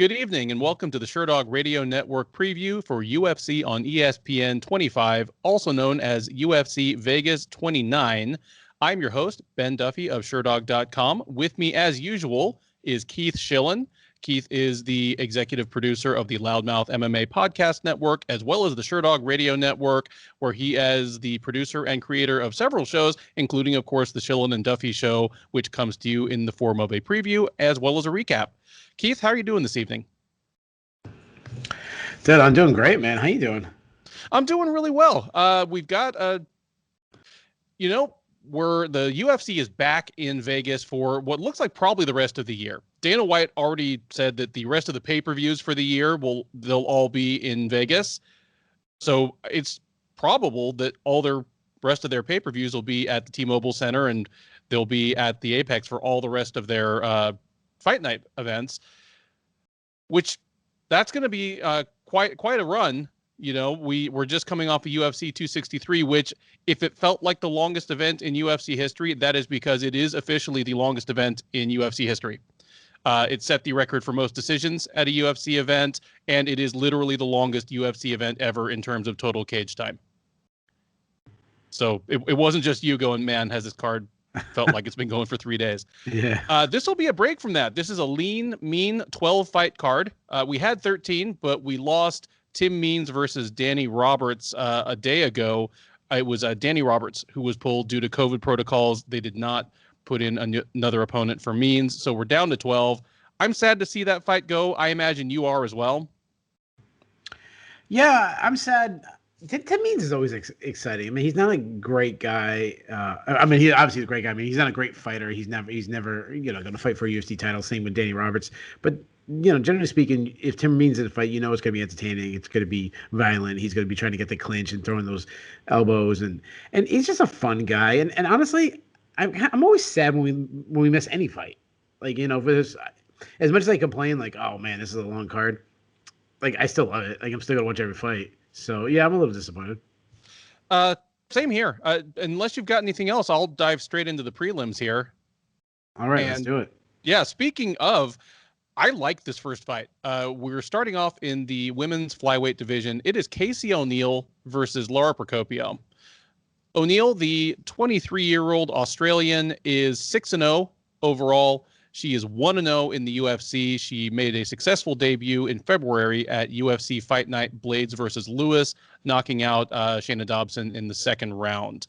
Good evening and welcome to the Sherdog Radio Network preview for UFC on ESPN 25, also known as UFC Vegas 29. I'm your host, Ben Duffy of Sherdog.com. With me, as usual, is Keith Schillen. Keith is the executive producer of the Loudmouth MMA Podcast Network, as well as the Sherdog Radio Network, where he is the producer and creator of several shows, including, of course, the Schillen and Duffy Show, which comes to you in the form of a preview as well as a recap. Keith, how are you doing this evening? Dude, I'm doing great, man. How you doing? I'm doing really well. We've got, where the UFC is back in Vegas for what looks like probably the rest of the year. Dana White already said that the rest of the pay-per-views for the year they'll all be in Vegas. So it's probable that all their rest of their pay-per-views will be at the T-Mobile Center, and they'll be at the Apex for all the rest of their fight night events, which that's going to be quite a run. You know, we're just coming off of UFC 263, which if it felt like the longest event in UFC history, that is because it is officially the longest event in UFC history. It set the record for most decisions at a UFC event, and it is literally the longest UFC event ever in terms of total cage time. So it wasn't just you going, man, has this card felt like it's been going for 3 days. Yeah. This will be a break from that. This is a lean, mean 12-fight card. We had 13, but we lost Tim Means versus Danny Roberts a day ago. It was Danny Roberts who was pulled due to COVID protocols. They did not put in another opponent for Means, so we're down to 12. I'm sad to see that fight go. I imagine you are as well. Yeah, I'm sad. Tim Means is always exciting. I mean, he's not a great guy. He obviously is a great guy. I mean, he's not a great fighter. He's never, going to fight for a UFC title. Same with Danny Roberts. But generally speaking, if Tim Means is in a fight, it's going to be entertaining. It's going to be violent. He's going to be trying to get the clinch and throwing those elbows, and he's just a fun guy. And honestly, I'm always sad when we miss any fight. Like, for this, as much as I complain, like, oh man, this is a long card. Like, I still love it. Like, I'm still gonna watch every fight. So yeah, I'm a little disappointed. Same here. Unless you've got anything else, I'll dive straight into the prelims here. All right, let's do it. Yeah, speaking of, I like this first fight. We're starting off in the women's flyweight division. It is Casey O'Neill versus Lara Procopio. O'Neill, the 23-year-old Australian, is 6-0 overall. She is 1-0 in the UFC. She made a successful debut in February at UFC Fight Night Blades versus Lewis, knocking out Shayna Dobson in the second round.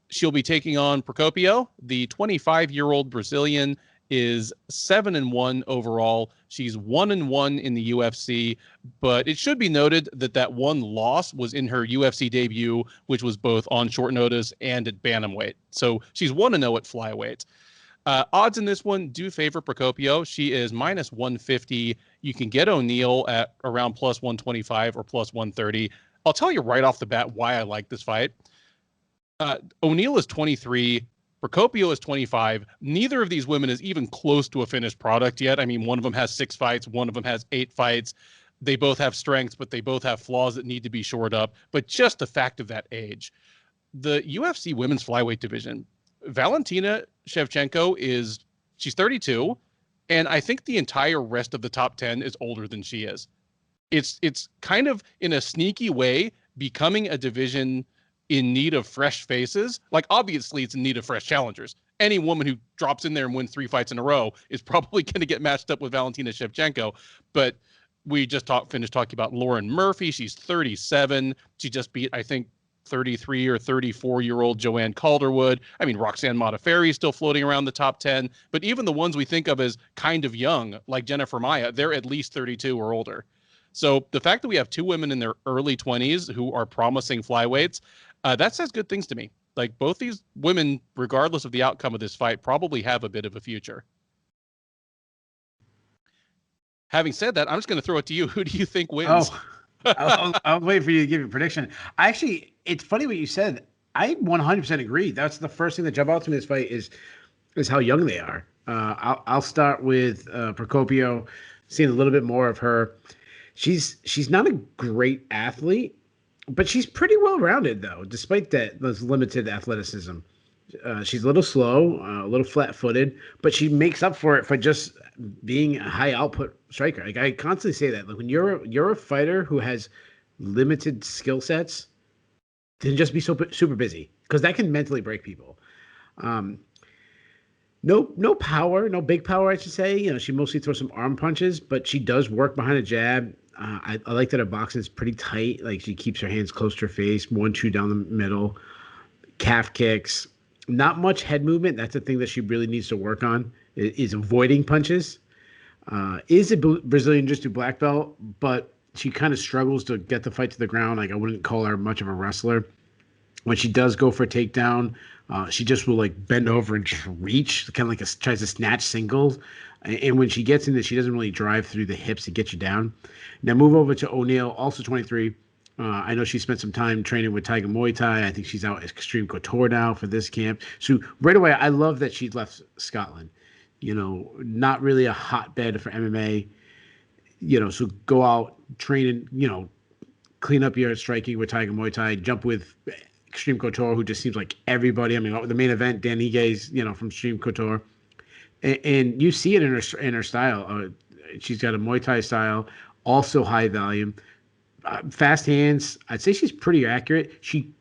She'll be taking on Procopio. The 25-year-old Brazilian is 7-1 overall. She's 1-1 in the UFC, but it should be noted that one loss was in her UFC debut, which was both on short notice and at bantamweight. So she's 1-0 at flyweight. Odds in this one do favor Procopio. She is minus 150. You can get O'Neill at around plus 125 or plus 130. I'll tell you right off the bat why I like this fight. O'Neill is 23. Procopio is 25. Neither of these women is even close to a finished product yet. I mean, one of them has 6 fights. One of them has 8 fights. They both have strengths, but they both have flaws that need to be shored up. But just the fact of that age. The UFC women's flyweight division, Valentina Shevchenko she's 32, and I think the entire rest of the top 10 is older than she is. It's kind of in a sneaky way becoming a division in need of fresh faces. Like, obviously it's in need of fresh challengers. Any woman who drops in there and wins 3 fights in a row is probably going to get matched up with Valentina Shevchenko. But we just finished talking about Lauren Murphy. She's 37. She just beat, I think, 33 or 34-year-old Joanne Calderwood. I mean, Roxanne Modafferi is still floating around the top 10. But even the ones we think of as kind of young, like Jennifer Maia, they're at least 32 or older. So the fact that we have 2 women in their early 20s who are promising flyweights, that says good things to me. Like, both these women, regardless of the outcome of this fight, probably have a bit of a future. Having said that, I'm just going to throw it to you. Who do you think wins? I'll wait for you to give your prediction. It's funny what you said. I 100% agree. That's the first thing that jumped out to me in this fight is how young they are. I'll start with Procopio, seeing a little bit more of her. She's not a great athlete, but she's pretty well rounded though, despite those limited athleticism. She's a little slow, a little flat-footed, but she makes up for it for just being a high output striker. Like I constantly say that, like when you're a fighter who has limited skill sets, then just be super busy because that can mentally break people. Um, no power, no big power, I should say. You know, she mostly throws some arm punches, but she does work behind a jab. I like that her boxing is pretty tight. Like she keeps her hands close to her face, 1-2 down the middle, calf kicks. Not much head movement. That's the thing that she really needs to work on. Is avoiding punches. Is a Brazilian Jiu-Jitsu black belt, but she kind of struggles to get the fight to the ground. Like I wouldn't call her much of a wrestler. When she does go for a takedown, she just will like bend over and just reach, kind of like tries to snatch singles. And when she gets into, she doesn't really drive through the hips to get you down. Now move over to O'Neal, also 23. I know she spent some time training with Tiger Muay Thai. I think she's out Extreme Couture now for this camp. So right away, I love that she left Scotland. You know, not really a hotbed for MMA. You know, so go out, train and, you know, clean up your striking with Tiger Muay Thai, jump with Extreme Couture, who just seems like everybody. I mean, the main event, Dan Ige, you know, from Extreme Couture. And you see it in her style. She's got a Muay Thai style, also high volume. Fast hands. I'd say she's pretty accurate. She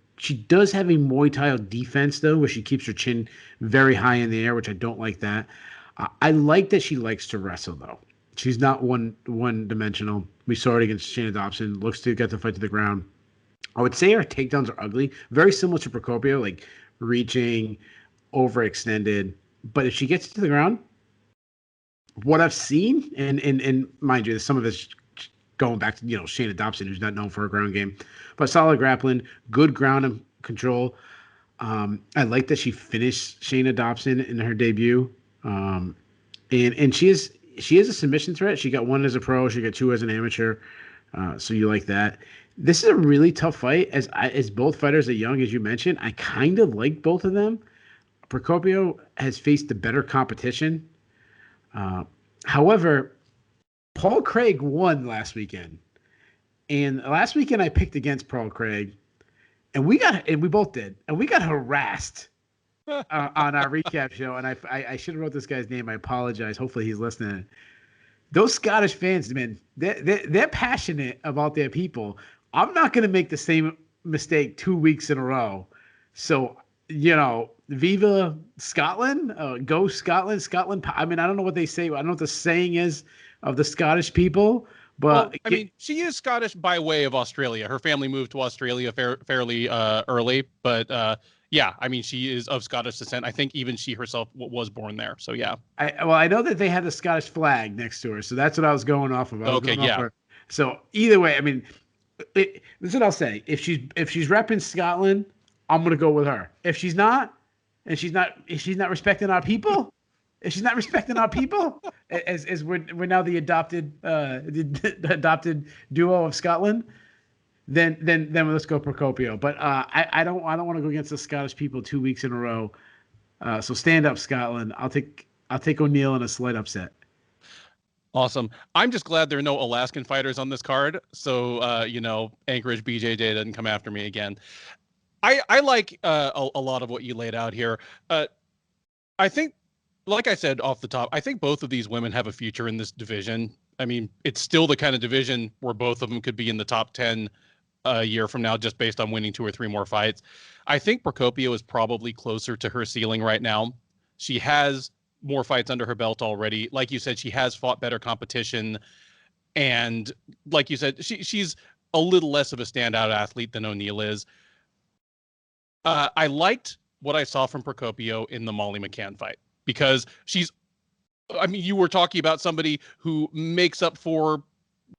does have a Muay Thai defense though, where she keeps her chin very high in the air, which I don't like that. I like that she likes to wrestle though. She's not one dimensional. We saw it against Shayna Dobson. Looks to get the fight to the ground. I would say her takedowns are ugly, very similar to Procopio, like reaching, overextended. But if she gets to the ground, what I've seen, and mind you, some of this going back to, you know, Shayna Dobson, who's not known for her ground game, but solid grappling, good ground and control. I like that she finished Shayna Dobson in her debut, and she is a submission threat. She got one as a pro, she got two as an amateur, so you like that. This is a really tough fight. As both fighters are young, as you mentioned, I kind of like both of them. Procopio has faced the better competition. However, Paul Craig won last weekend. And last weekend I picked against Paul Craig. And we both did. And we got harassed on our recap show. And I should have wrote this guy's name. I apologize. Hopefully he's listening. Those Scottish fans, man, they're passionate about their people. I'm not going to make the same mistake 2 weeks in a row. So, you know, Viva Scotland, go Scotland, Scotland. I mean, I don't know what they say. I don't know what the saying is of the Scottish people, but well, I mean, she is Scottish by way of Australia. Her family moved to Australia fairly early, but yeah, I mean, she is of Scottish descent. I think even she herself was born there. So yeah. I know that they had the Scottish flag next to her, so that's what I was going off of. Okay, yeah. So either way, I mean, this is what I'll say. If she's repping Scotland, I'm gonna go with her. If she's not, and she's not respecting our people, as we're now the adopted duo of Scotland, then let's go Procopio. But I don't want to go against the Scottish people 2 weeks in a row. So stand up, Scotland. I'll take O'Neal in a slight upset. Awesome. I'm just glad there are no Alaskan fighters on this card, so you know, Anchorage BJJ doesn't come after me again. I like a lot of what you laid out here. I think, like I said off the top, I think both of these women have a future in this division. I mean, it's still the kind of division where both of them could be in the top 10 a year from now, just based on winning 2 or 3 more fights. I think Procopio is probably closer to her ceiling right now. She has more fights under her belt already. Like you said, she has fought better competition. And like you said, she's a little less of a standout athlete than O'Neal is. I liked what I saw from Procopio in the Molly McCann fight, because I mean, you were talking about somebody who makes up for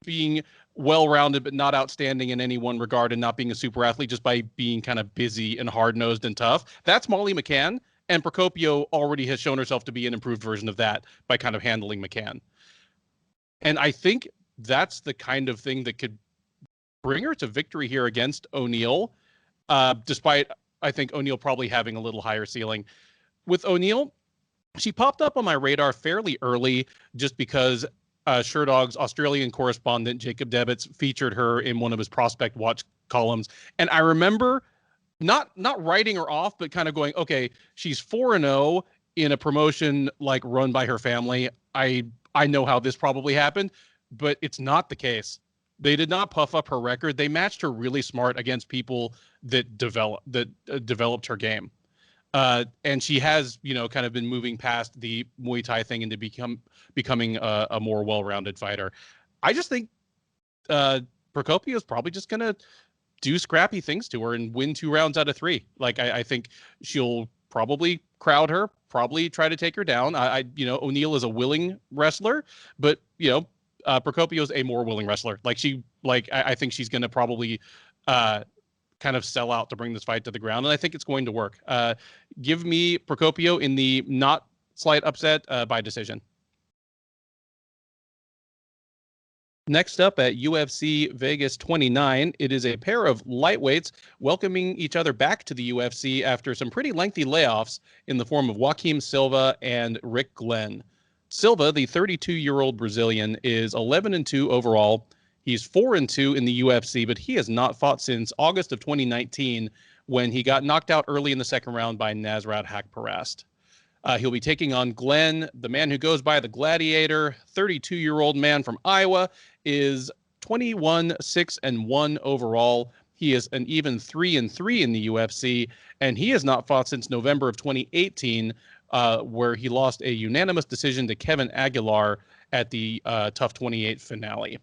being well-rounded but not outstanding in any one regard and not being a super athlete just by being kind of busy and hard-nosed and tough. That's Molly McCann, and Procopio already has shown herself to be an improved version of that by kind of handling McCann. And I think that's the kind of thing that could bring her to victory here against O'Neal, despite, I think, O'Neal probably having a little higher ceiling. With O'Neal, she popped up on my radar fairly early just because Sherdog's Australian correspondent, Jacob Debbitz, featured her in one of his Prospect Watch columns. And I remember not writing her off, but kind of going, okay, she's 4-0 in a promotion like run by her family. I know how this probably happened, but it's not the case. They did not puff up her record. They matched her really smart against people that developed her game. And she has, kind of been moving past the Muay Thai thing into becoming a more well-rounded fighter. I just think Procopio is probably just going to do scrappy things to her and win 2 rounds out of 3. Like, I think she'll probably crowd her, probably try to take her down. O'Neal is a willing wrestler, but, Procopio is a more willing wrestler. I think she's going to probably kind of sell out to bring this fight to the ground, and I think it's going to work. Give me Procopio in the not slight upset by decision. Next up at UFC Vegas 29, it is a pair of lightweights welcoming each other back to the UFC after some pretty lengthy layoffs in the form of Joaquim Silva and Rick Glenn. Silva, the 32-year-old Brazilian, is 11-2 overall. He's 4-2 in the UFC, but he has not fought since August of 2019 when he got knocked out early in the second round by Nasrat Haqparast. He'll be taking on Glenn, the man who goes by the Gladiator. 32-year-old man from Iowa is 21-6-1 overall. He is an even 3-3 in the UFC, and he has not fought since November of 2018, where he lost a unanimous decision to Kevin Aguilar at the Tough 28 finale.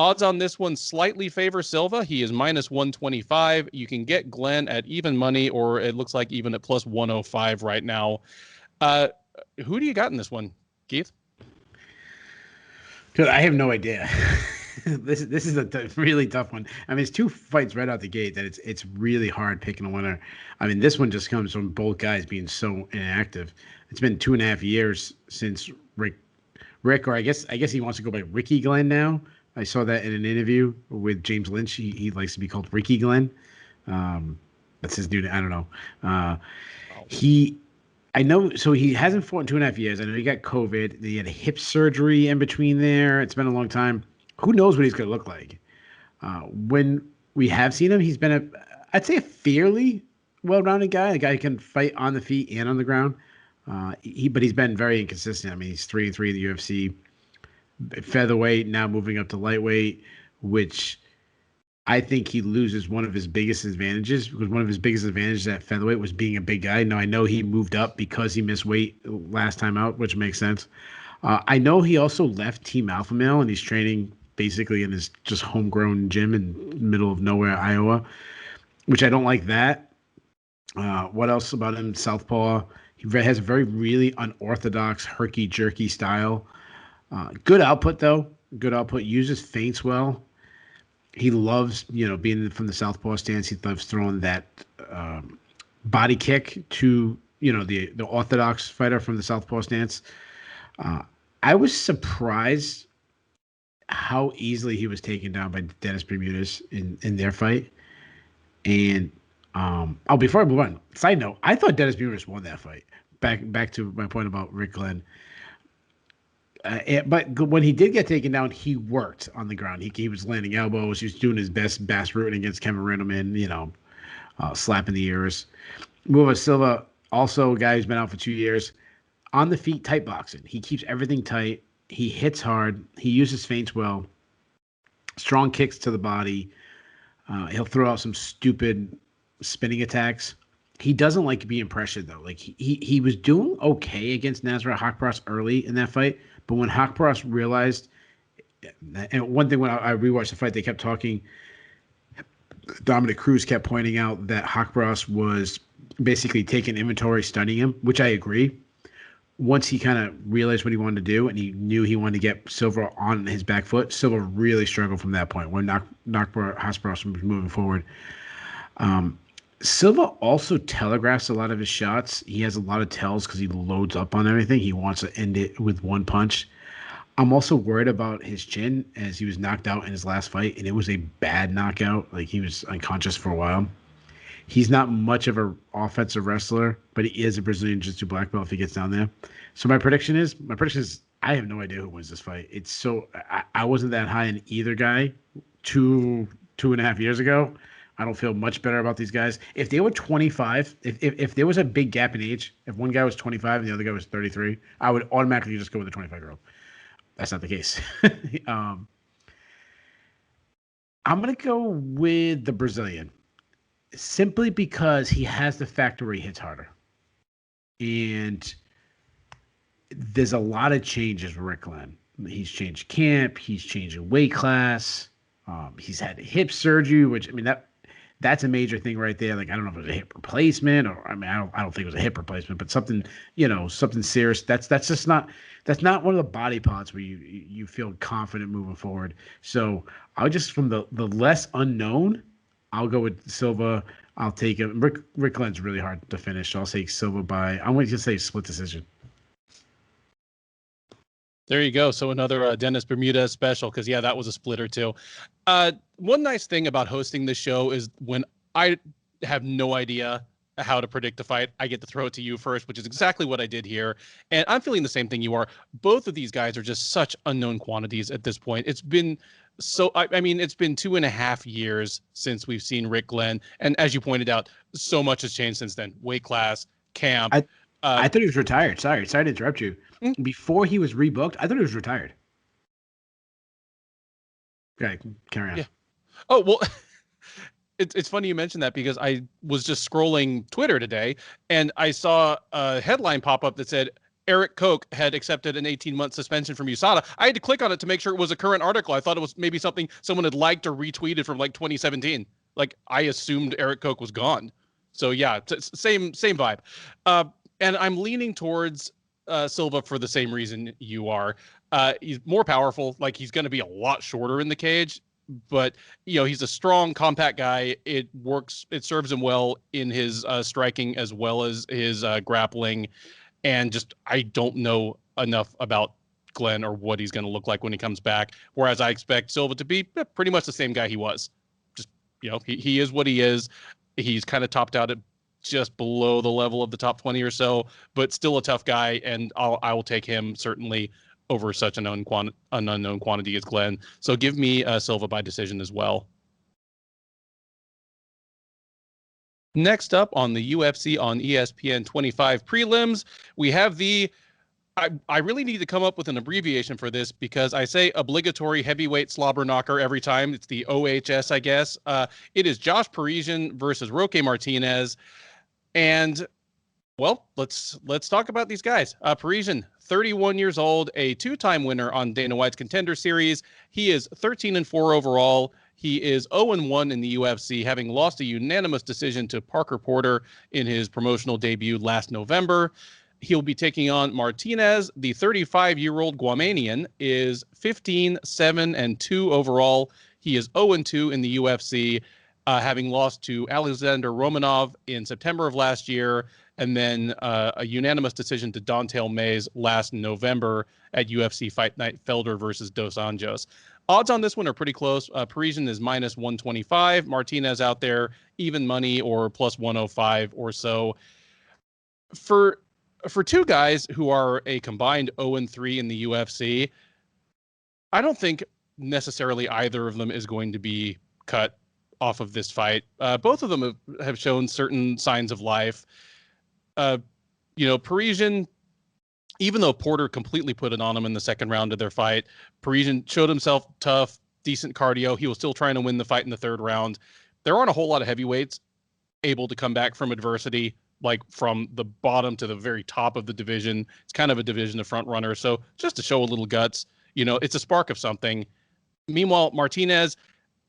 Odds on this one slightly favor Silva. He is -125. You can get Glenn at even money, or it looks like even at +105 right now. Who do you got in this one, Keith? Dude, I have no idea. This is a really tough one. I mean, it's 2 fights right out the gate that it's really hard picking a winner. I mean, this one just comes from both guys being so inactive. It's been 2.5 years since Rick, or I guess he wants to go by Ricky Glenn now. I saw that in an interview with James Lynch. He likes to be called Ricky Glenn. That's his dude. I don't know. I know. So he hasn't fought in 2.5 years. I know he got COVID. He had a hip surgery in between there. It's been a long time. Who knows what he's going to look like? When we have seen him, he's been I'd say a fairly well-rounded guy. A guy who can fight on the feet and on the ground. But he's been very inconsistent. I mean, he's 3-3 in the UFC. Featherweight, now moving up to lightweight, which I think he loses one of his biggest advantages, because one of his biggest advantages at featherweight was being a big guy. Now, I know he moved up because he missed weight last time out, which makes sense. I know he also left Team Alpha Male, and he's training basically in his just homegrown gym in the middle of nowhere, Iowa, which I don't like that. What else about him? Southpaw. He has a very really unorthodox, herky-jerky style. Good output, though. Good output. Uses feints well. He loves, being from the southpaw stance. He loves throwing that body kick to, the orthodox fighter from the southpaw stance. I was surprised how easily he was taken down by Dennis Bermudez in their fight. And before I move on, side note, I thought Dennis Bermudez won that fight. Back to my point about Rick Glenn. But when he did get taken down, he worked on the ground. He was landing elbows. He was doing his best bass rooting against Kevin Randleman, slapping the ears. Muva Silva, also a guy who's been out for 2 years. On the feet, tight boxing. He keeps everything tight. He hits hard. He uses feints well. Strong kicks to the body. He'll throw out some stupid spinning attacks. He doesn't like being pressured, though. Like, he was doing okay against Nasrat Haqparast early in that fight. But when Haqparast realized, and one thing when I rewatched the fight, they kept talking, Dominic Cruz kept pointing out that Haqparast was basically taking inventory, studying him, which I agree. Once he kind of realized what he wanted to do and he knew he wanted to get Silva on his back foot, Silva really struggled from that point when Haqparast was moving forward. Silva also telegraphs a lot of his shots. He has a lot of tells because he loads up on everything. He wants to end it with one punch. I'm also worried about his chin, as he was knocked out in his last fight, and it was a bad knockout. Like, he was unconscious for a while. He's not much of an offensive wrestler, but he is a Brazilian Jiu-Jitsu black belt if he gets down there. So my prediction is I have no idea who wins this fight. It's so I wasn't that high in either guy two and a half years ago. I don't feel much better about these guys. If they were 25, if there was a big gap in age, if one guy was 25 and the other guy was 33, I would automatically just go with the 25-year-old. That's not the case. I'm going to go with the Brazilian simply because he has the factor where he hits harder. And there's a lot of changes with Rick Glenn. He's changed camp. He's changing weight class. He's had hip surgery, which, I mean, that's a major thing right there. Like, I don't know if it was a hip replacement or, I mean, I don't think it was a hip replacement, but something, something serious. That's not one of the body parts where you feel confident moving forward. So I'll just, from the less unknown, I'll go with Silva. I'll take him. Rick Glenn's really hard to finish. So I'll take Silva I'm going to just say split decision. There you go. So another Dennis Bermudez special, because, yeah, that was a splitter too. One nice thing about hosting this show is when I have no idea how to predict a fight, I get to throw it to you first, which is exactly what I did here. And I'm feeling the same thing you are. Both of these guys are just such unknown quantities at this point. It's been it's been 2.5 years since we've seen Rick Glenn. And as you pointed out, so much has changed since then. Weight class, camp. I thought he was retired. Sorry to interrupt you. Before he was rebooked, I thought he was retired. Okay, carry on. Yeah. Oh, well, it's funny you mentioned that because I was just scrolling Twitter today and I saw a headline pop up that said Eric Koch had accepted an 18-month suspension from USADA. I had to click on it to make sure it was a current article. I thought it was maybe something someone had liked or retweeted from like 2017. Like, I assumed Eric Koch was gone. So yeah, same vibe. And I'm leaning towards Silva for the same reason you are. He's more powerful. Like, he's going to be a lot shorter in the cage, but he's a strong, compact guy. It works. It serves him well in his striking as well as his grappling. And just, I don't know enough about Glenn or what he's going to look like when he comes back. Whereas I expect Silva to be pretty much the same guy he was. Just, he is what he is. He's kind of topped out at just below the level of the top 20 or so, but still a tough guy. And I will take him certainly over such an unknown quantity as Glenn. So give me Silva by decision as well. Next up on the UFC on ESPN 25 prelims, we have I really need to come up with an abbreviation for this because I say obligatory heavyweight slobber knocker every time. It's the OHS, I guess. It is Josh Parisian versus Roque Martinez. And, well, let's talk about these guys. Parisian, 31 years old, a two-time winner on Dana White's Contender Series. He is 13-4 overall. He is 0-1 in the UFC, having lost a unanimous decision to Parker Porter in his promotional debut last November. He'll be taking on Martinez. The 35-year-old Guamanian is 15-7-2 overall. He is 0-2 in the UFC, having lost to Alexander Romanov in September of last year, and then a unanimous decision to Don'Tale Mayes last November at UFC Fight Night Felder versus Dos Anjos. Odds on this one are pretty close. Parisian is minus 125. Martinez out there, even money or plus 105 or so. For two guys who are a combined 0-3 in the UFC, I don't think necessarily either of them is going to be cut off of this fight. Both of them have shown certain signs of life. Parisian, even though Porter completely put it on him in the second round of their fight, Parisian showed himself tough, decent cardio. He was still trying to win the fight in the third round. There aren't a whole lot of heavyweights able to come back from adversity, like from the bottom to the very top of the division. It's kind of a division of front runners. So just to show a little guts, it's a spark of something. Meanwhile, Martinez,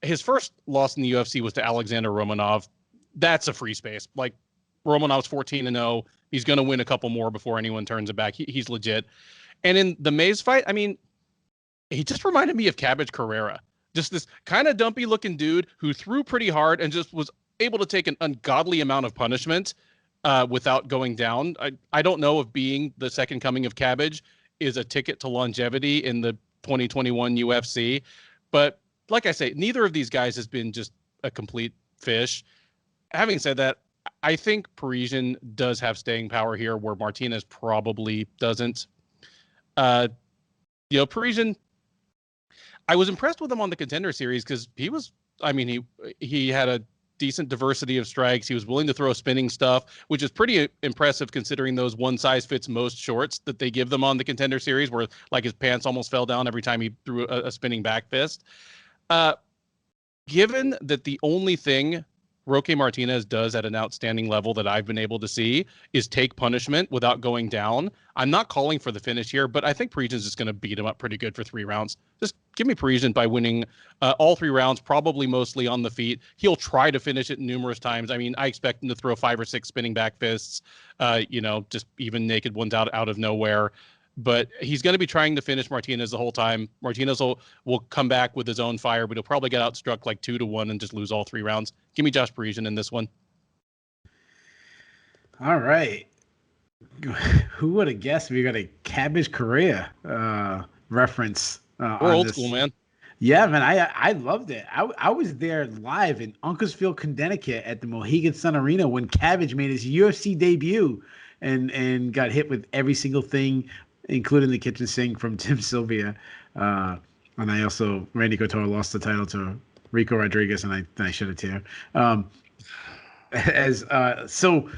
his first loss in the UFC was to Alexander Romanov. That's a free space. Like, Romanov's 14-0. He's going to win a couple more before anyone turns it back. He's legit. And in the Mayes fight, I mean, he just reminded me of Cabbage Carrera. Just this kind of dumpy looking dude who threw pretty hard and just was able to take an ungodly amount of punishment without going down. I don't know if being the second coming of Cabbage is a ticket to longevity in the 2021 UFC. But like I say, neither of these guys has been just a complete fish. Having said that, I think Parisian does have staying power here where Martinez probably doesn't. Parisian, I was impressed with him on the Contender Series because he had a decent diversity of strikes. He was willing to throw spinning stuff, which is pretty impressive considering those one size fits most shorts that they give them on the Contender Series, where like his pants almost fell down every time he threw a spinning back fist. Given that the only thing Roque Martinez does at an outstanding level that I've been able to see is take punishment without going down, I'm not calling for the finish here, but I think Parisian's just going to beat him up pretty good for 3 rounds. Just give me Parisian by winning all 3 rounds, probably mostly on the feet. He'll try to finish it numerous times. I mean, I expect him to throw 5 or 6 spinning back fists, just even naked ones out of nowhere. But he's going to be trying to finish Martinez the whole time. Martinez will come back with his own fire, but he'll probably get outstruck like 2-1 and just lose all 3 rounds. Give me Josh Parisian in this one. All right. Who would have guessed we got a Cabbage Correa reference? We're old school, man. Yeah, man. I loved it. I was there live in Uncasville, Connecticut at the Mohegan Sun Arena when Cabbage made his UFC debut and got hit with every single thing, including the kitchen sink from Tim Sylvia. And I also, Randy Couture lost the title to Rico Rodriguez, and I shed a tear. So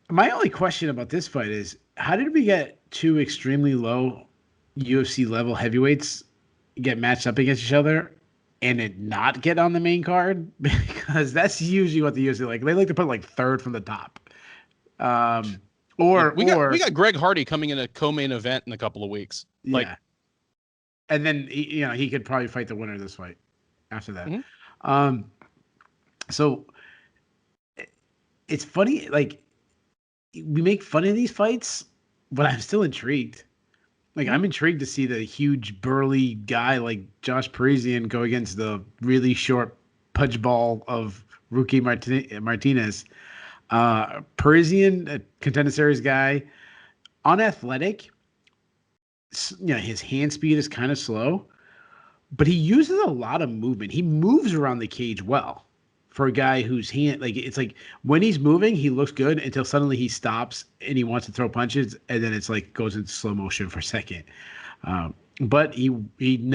my only question about this fight is, how did we get 2 extremely low UFC level heavyweights get matched up against each other and it not get on the main card? Because that's usually what the UFC like. They like to put like 3rd from the top. We got Greg Hardy coming in a co-main event in a couple of weeks. Yeah. And then he could probably fight the winner of this fight after that. Mm-hmm. So it's funny, like we make fun of these fights, but I'm still intrigued. Like I'm intrigued to see the huge burly guy like Josh Parisian go against the really short pudge ball of Roque Martinez. Parisian, a Contender Series guy, unathletic. His hand speed is kind of slow, but he uses a lot of movement. He moves around the cage well for a guy whose hand, like it's like when he's moving, he looks good until suddenly he stops and he wants to throw punches, and then it's like goes into slow motion for a second. But he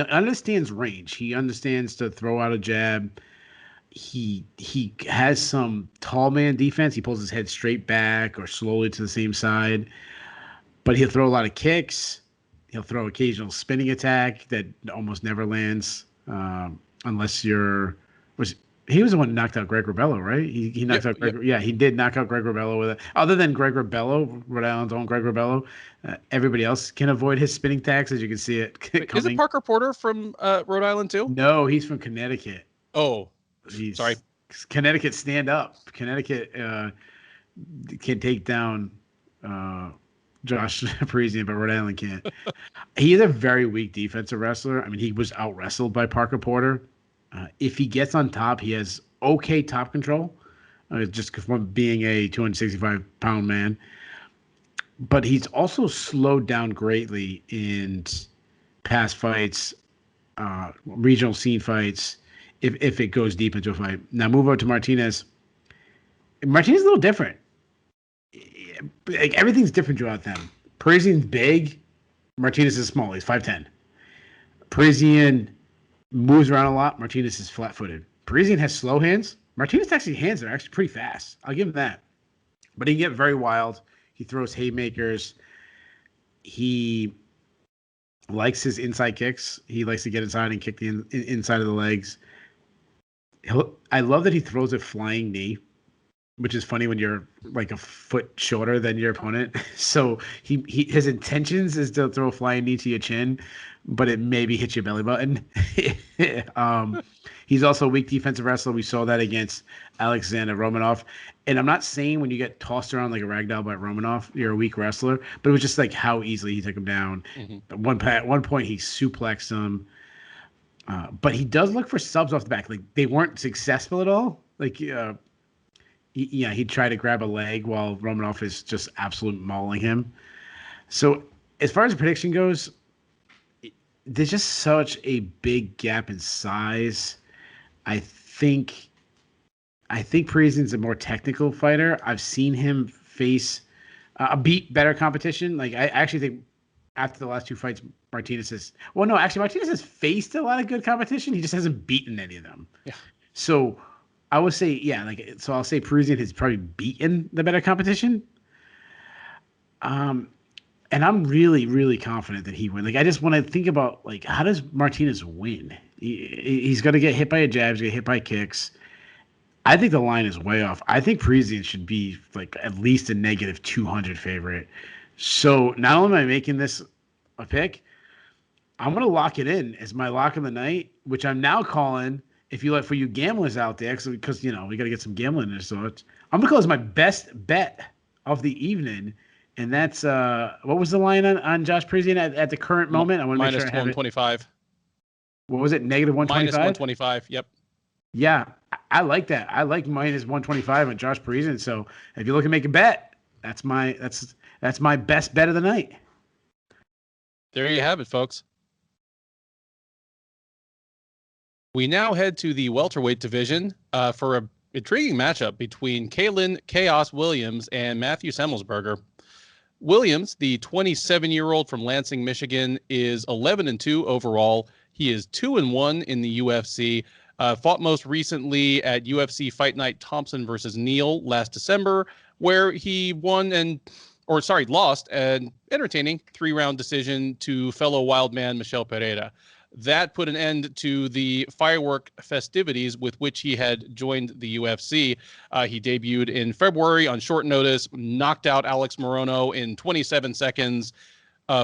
understands range. He understands to throw out a jab. He has some tall man defense. He pulls his head straight back or slowly to the same side, but he'll throw a lot of kicks. He'll throw occasional spinning attack that almost never lands, unless he was the one who knocked out Greg Rebello, right? He knocked out Greg. Yep. Yeah, he did knock out Greg Rebello with it. Other than Greg Rebello, Rhode Island's own Greg Rebello, everybody else can avoid his spinning attacks, as you can see it coming. Is it Parker Porter from Rhode Island too? No, he's from Connecticut. Oh. Sorry. Connecticut, stand up. Connecticut can take down Josh Parisian, but Rhode Island can't. He is a very weak defensive wrestler. I mean, he was out-wrestled by Parker Porter. If he gets on top, he has okay top control, just from being a 265-pound man. But he's also slowed down greatly in past fights, regional scene fights, if it goes deep into a fight. Now move over to Martinez. Martinez is a little different. Like everything's different throughout them. Parisian's big. Martinez is small. He's 5'10". Parisian moves around a lot. Martinez is flat-footed. Parisian has slow hands. Martinez actually hands are actually pretty fast. I'll give him that. But he can get very wild. He throws haymakers. He likes his inside kicks. He likes to get inside and kick the inside of the legs. I love that he throws a flying knee, which is funny when you're like a foot shorter than your opponent. So his intentions is to throw a flying knee to your chin, but it maybe hits your belly button. He's also a weak defensive wrestler. We saw that against Alexander Romanov. And I'm not saying when you get tossed around like a ragdoll by Romanov, you're a weak wrestler, but it was just like how easily he took him down. Mm-hmm. At one point, he suplexed him. But he does look for subs off the back. Like they weren't successful at all. Like, he'd try to grab a leg while Romanov is just absolute mauling him. So as far as the prediction goes, there's just such a big gap in size. I think Parisian's a more technical fighter. I've seen him face beat better competition. Like I actually think after the last 2 fights, Martinez has faced a lot of good competition. He just hasn't beaten any of them. Yeah. So I would say, yeah, like, so I'll say Parisian has probably beaten the better competition. And I'm really, really confident that he wins. Like, I just want to think about, like, how does Martinez win? He's going to get hit by a jab, he's going to get hit by kicks. I think the line is way off. I think Parisian should be, like, at least a negative 200 favorite. So not only am I making this a pick, I'm going to lock it in as my lock of the night, which I'm now calling, if you like, for you gamblers out there, because, we got to get some gambling in this. So I'm going to call this my best bet of the evening. And that's what was the line on Josh Parisian at the current moment? I want to make sure I have it. -125. What was it? Negative 125? -125. Yep. Yeah, I like that. I like -125 on Josh Parisian. So if you're looking to make a bet, that's my best bet of the night. There you have it, folks. We now head to the welterweight division for an intriguing matchup between Kalinn Chaos Williams and Matthew Semelsberger. Williams, the 27-year-old from Lansing, Michigan, is 11-2 overall. He is 2-1 in the UFC. Fought most recently at UFC Fight Night Thompson versus Neal last December, where he lost an entertaining 3-round decision to fellow Wildman Michel Pereira. That put an end to the firework festivities with which he had joined the UFC. He debuted in February on short notice, knocked out Alex Morono in 27 seconds,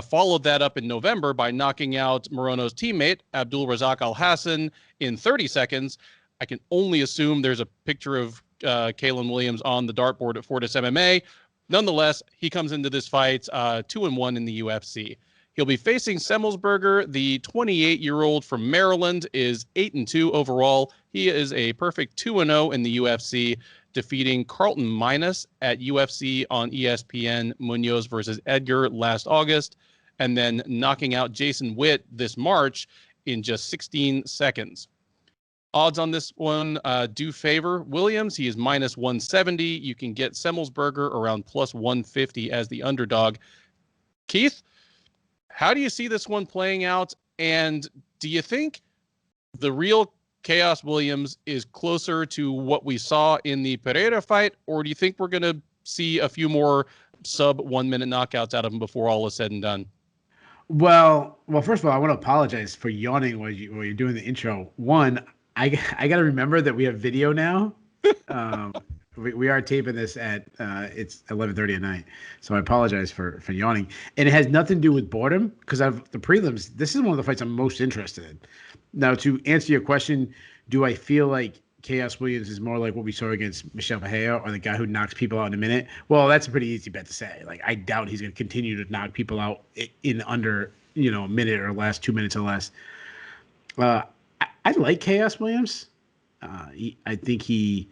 followed that up in November by knocking out Morono's teammate, Abdul Razak Al Hassan, in 30 seconds. I can only assume there's a picture of Kalinn Williams on the dartboard at Fortis MMA. Nonetheless, he comes into this fight 2-1 in the UFC. He'll be facing Semelsberger. The 28-year-old from Maryland is 8-2 overall. He is a perfect 2-0 in the UFC, defeating Carlton Minus at UFC on ESPN Munoz versus Edgar last August, and then knocking out Jason Witt this March in just 16 seconds. Odds on this one do favor Williams. He is -170. You can get Semelsberger around +150 as the underdog. Keith, how do you see this one playing out? And do you think the real Chaos Williams is closer to what we saw in the Pereira fight, or do you think we're going to see a few more sub 1 minute knockouts out of him before all is said and done? Well, first of all, I want to apologize for yawning while you're doing the intro. One, I got to remember that we have video now. We are taping this at it's 11:30 at night, so I apologize for yawning. And it has nothing to do with boredom, because I've the prelims. This is one of the fights I'm most interested in. Now, to answer your question, do I feel like Chaos Williams is more like what we saw against Michel Pereira, or the guy who knocks people out in a minute? Well, that's a pretty easy bet to say. Like, I doubt he's going to continue to knock people out in under a minute or less, 2 minutes or less. I like Chaos Williams. I think he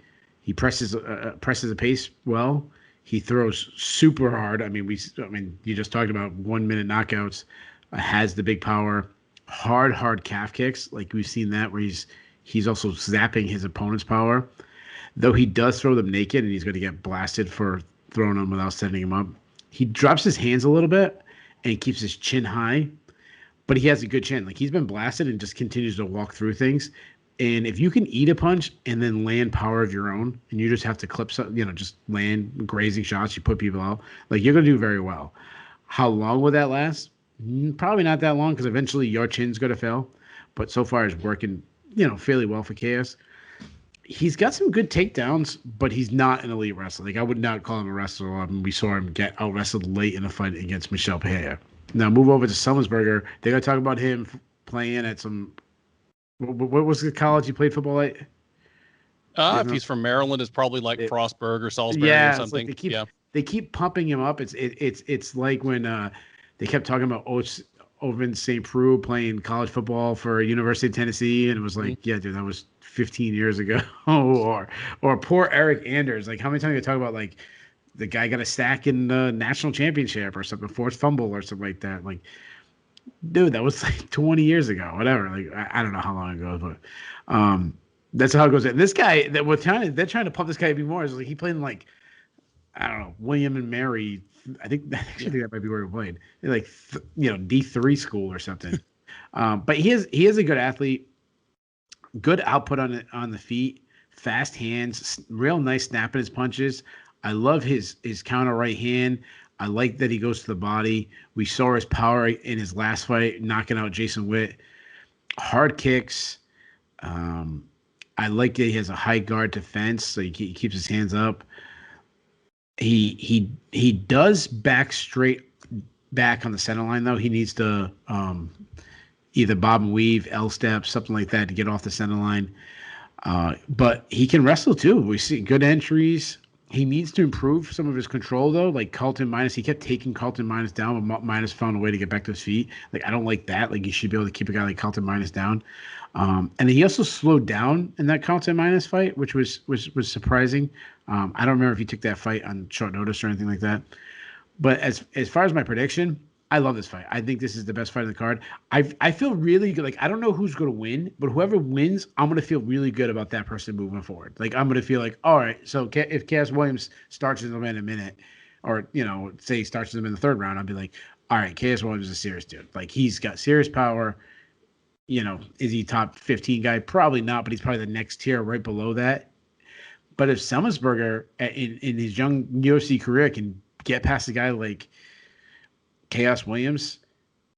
presses the pace well. He throws super hard. I mean, you just talked about 1 minute knockouts. Has the big power, hard calf kicks. Like, we've seen that where he's also zapping his opponent's power. Though he does throw them naked, and he's going to get blasted for throwing them without setting him up. He drops his hands a little bit and keeps his chin high, but he has a good chin. Like, he's been blasted and just continues to walk through things. And if you can eat a punch and then land power of your own, and you just have to clip some, just land grazing shots, you put people out, like, you're going to do very well. How long will that last? Probably not that long, because eventually your chin's going to fail. But so far, it's working, fairly well for Chaos. He's got some good takedowns, but he's not an elite wrestler. Like, I would not call him a wrestler. I mean, we saw him get out wrestled late in the fight against Michel Pereira. Now, move over to Semelsberger. They're going to talk about him playing at some. What was the college he played football at? If he's from Maryland, it's probably like Frostburg or Salisbury or something. Like they keep pumping him up. It's like when they kept talking about over in St. Preux playing college football for University of Tennessee, and it was like, yeah, dude, that was 15 years ago. or poor Eric Anders. Like, how many times you talk about, like, the guy got a sack in the national championship or something, forced fumble or something like that. Like, dude, that was like 20 years ago, whatever. Like, I don't know how long ago, but that's how it goes. And this guy they're trying to pump this guy even more. Is like, he played in, like, I don't know, William and Mary. I think that might be where he played. Like, D3 school or something. But he is a good athlete, good output on the feet, fast hands, real nice snap in his punches. I love his counter right hand. I like that he goes to the body. We saw his power in his last fight, knocking out Jason Witt. Hard kicks. I like that he has a high guard defense, so he keeps his hands up. He does back straight back on the center line though. He needs to either bob and weave, L step, something like that to get off the center line. But he can wrestle too. We see good entries. He needs to improve some of his control though. Like Carlton Minus, he kept taking Carlton Minus down, but Minus found a way to get back to his feet. Like I don't like that. Like you should be able to keep a guy like Carlton Minus down. And he also slowed down in that Carlton Minus fight, which was surprising. I don't remember if he took that fight on short notice or anything like that. But as far as my prediction, I love this fight. I think this is the best fight on the card. I feel really good. Like I don't know who's going to win, but whoever wins, I'm going to feel really good about that person moving forward. Like I'm going to feel like, all right, so if Cass Williams starts him in a minute, or say he starts him in the third round, I'll be like, all right, Cass Williams is a serious dude. Like he's got serious power. Is he top 15 guy? Probably not, but he's probably the next tier right below that. But if Semelsberger in his young UFC career can get past a guy like Chaos Williams,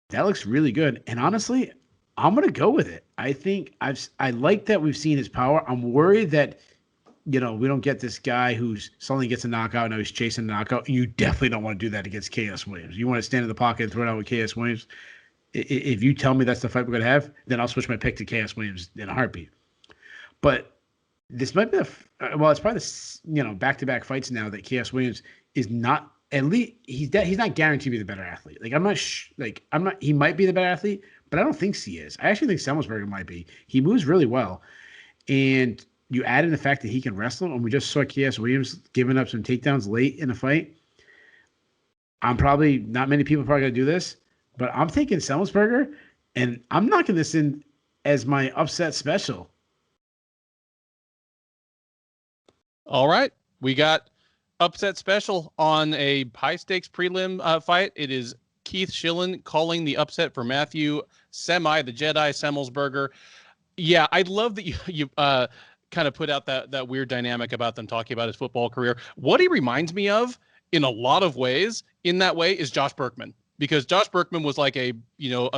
that looks really good. And honestly, I'm gonna go with it. I think I like that we've seen his power. I'm worried that we don't get this guy who's suddenly gets a knockout. Now he's chasing a knockout. You definitely don't want to do that against Chaos Williams. You want to stand in the pocket and throw it out with Chaos Williams. If you tell me that's the fight we're gonna have, then I'll switch my pick to Chaos Williams in a heartbeat. But this might be it's probably the back-to-back fights now that Chaos Williams is not. At least he's not guaranteed to be the better athlete. Like I'm not. He might be the better athlete, but I don't think he is. I actually think Semelsberger might be. He moves really well, and you add in the fact that he can wrestle, and we just saw Chaos Williams giving up some takedowns late in the fight. Not many people probably gonna do this, but I'm thinking Semelsberger, and I'm knocking this in as my upset special. All right, we got upset special on a high stakes prelim fight. It is Keith Schillen calling the upset for Matthew the Jedi Semelsberger. Yeah, I love that you kind of put out that weird dynamic about them talking about his football career. What he reminds me of in a lot of ways in that way is Josh Berkman, because Josh Berkman was like a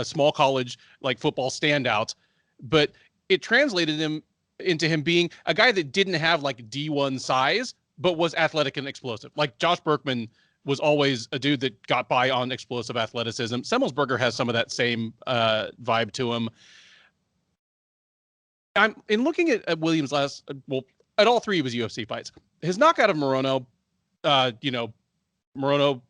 small college like football standout, but it translated into him being a guy that didn't have like D1 size, but was athletic and explosive. Like Josh Berkman was always a dude that got by on explosive athleticism. Semelsberger has some of that same vibe to him. I'm in looking at Williams' at all three of his UFC fights. His knockout of Morono, Morono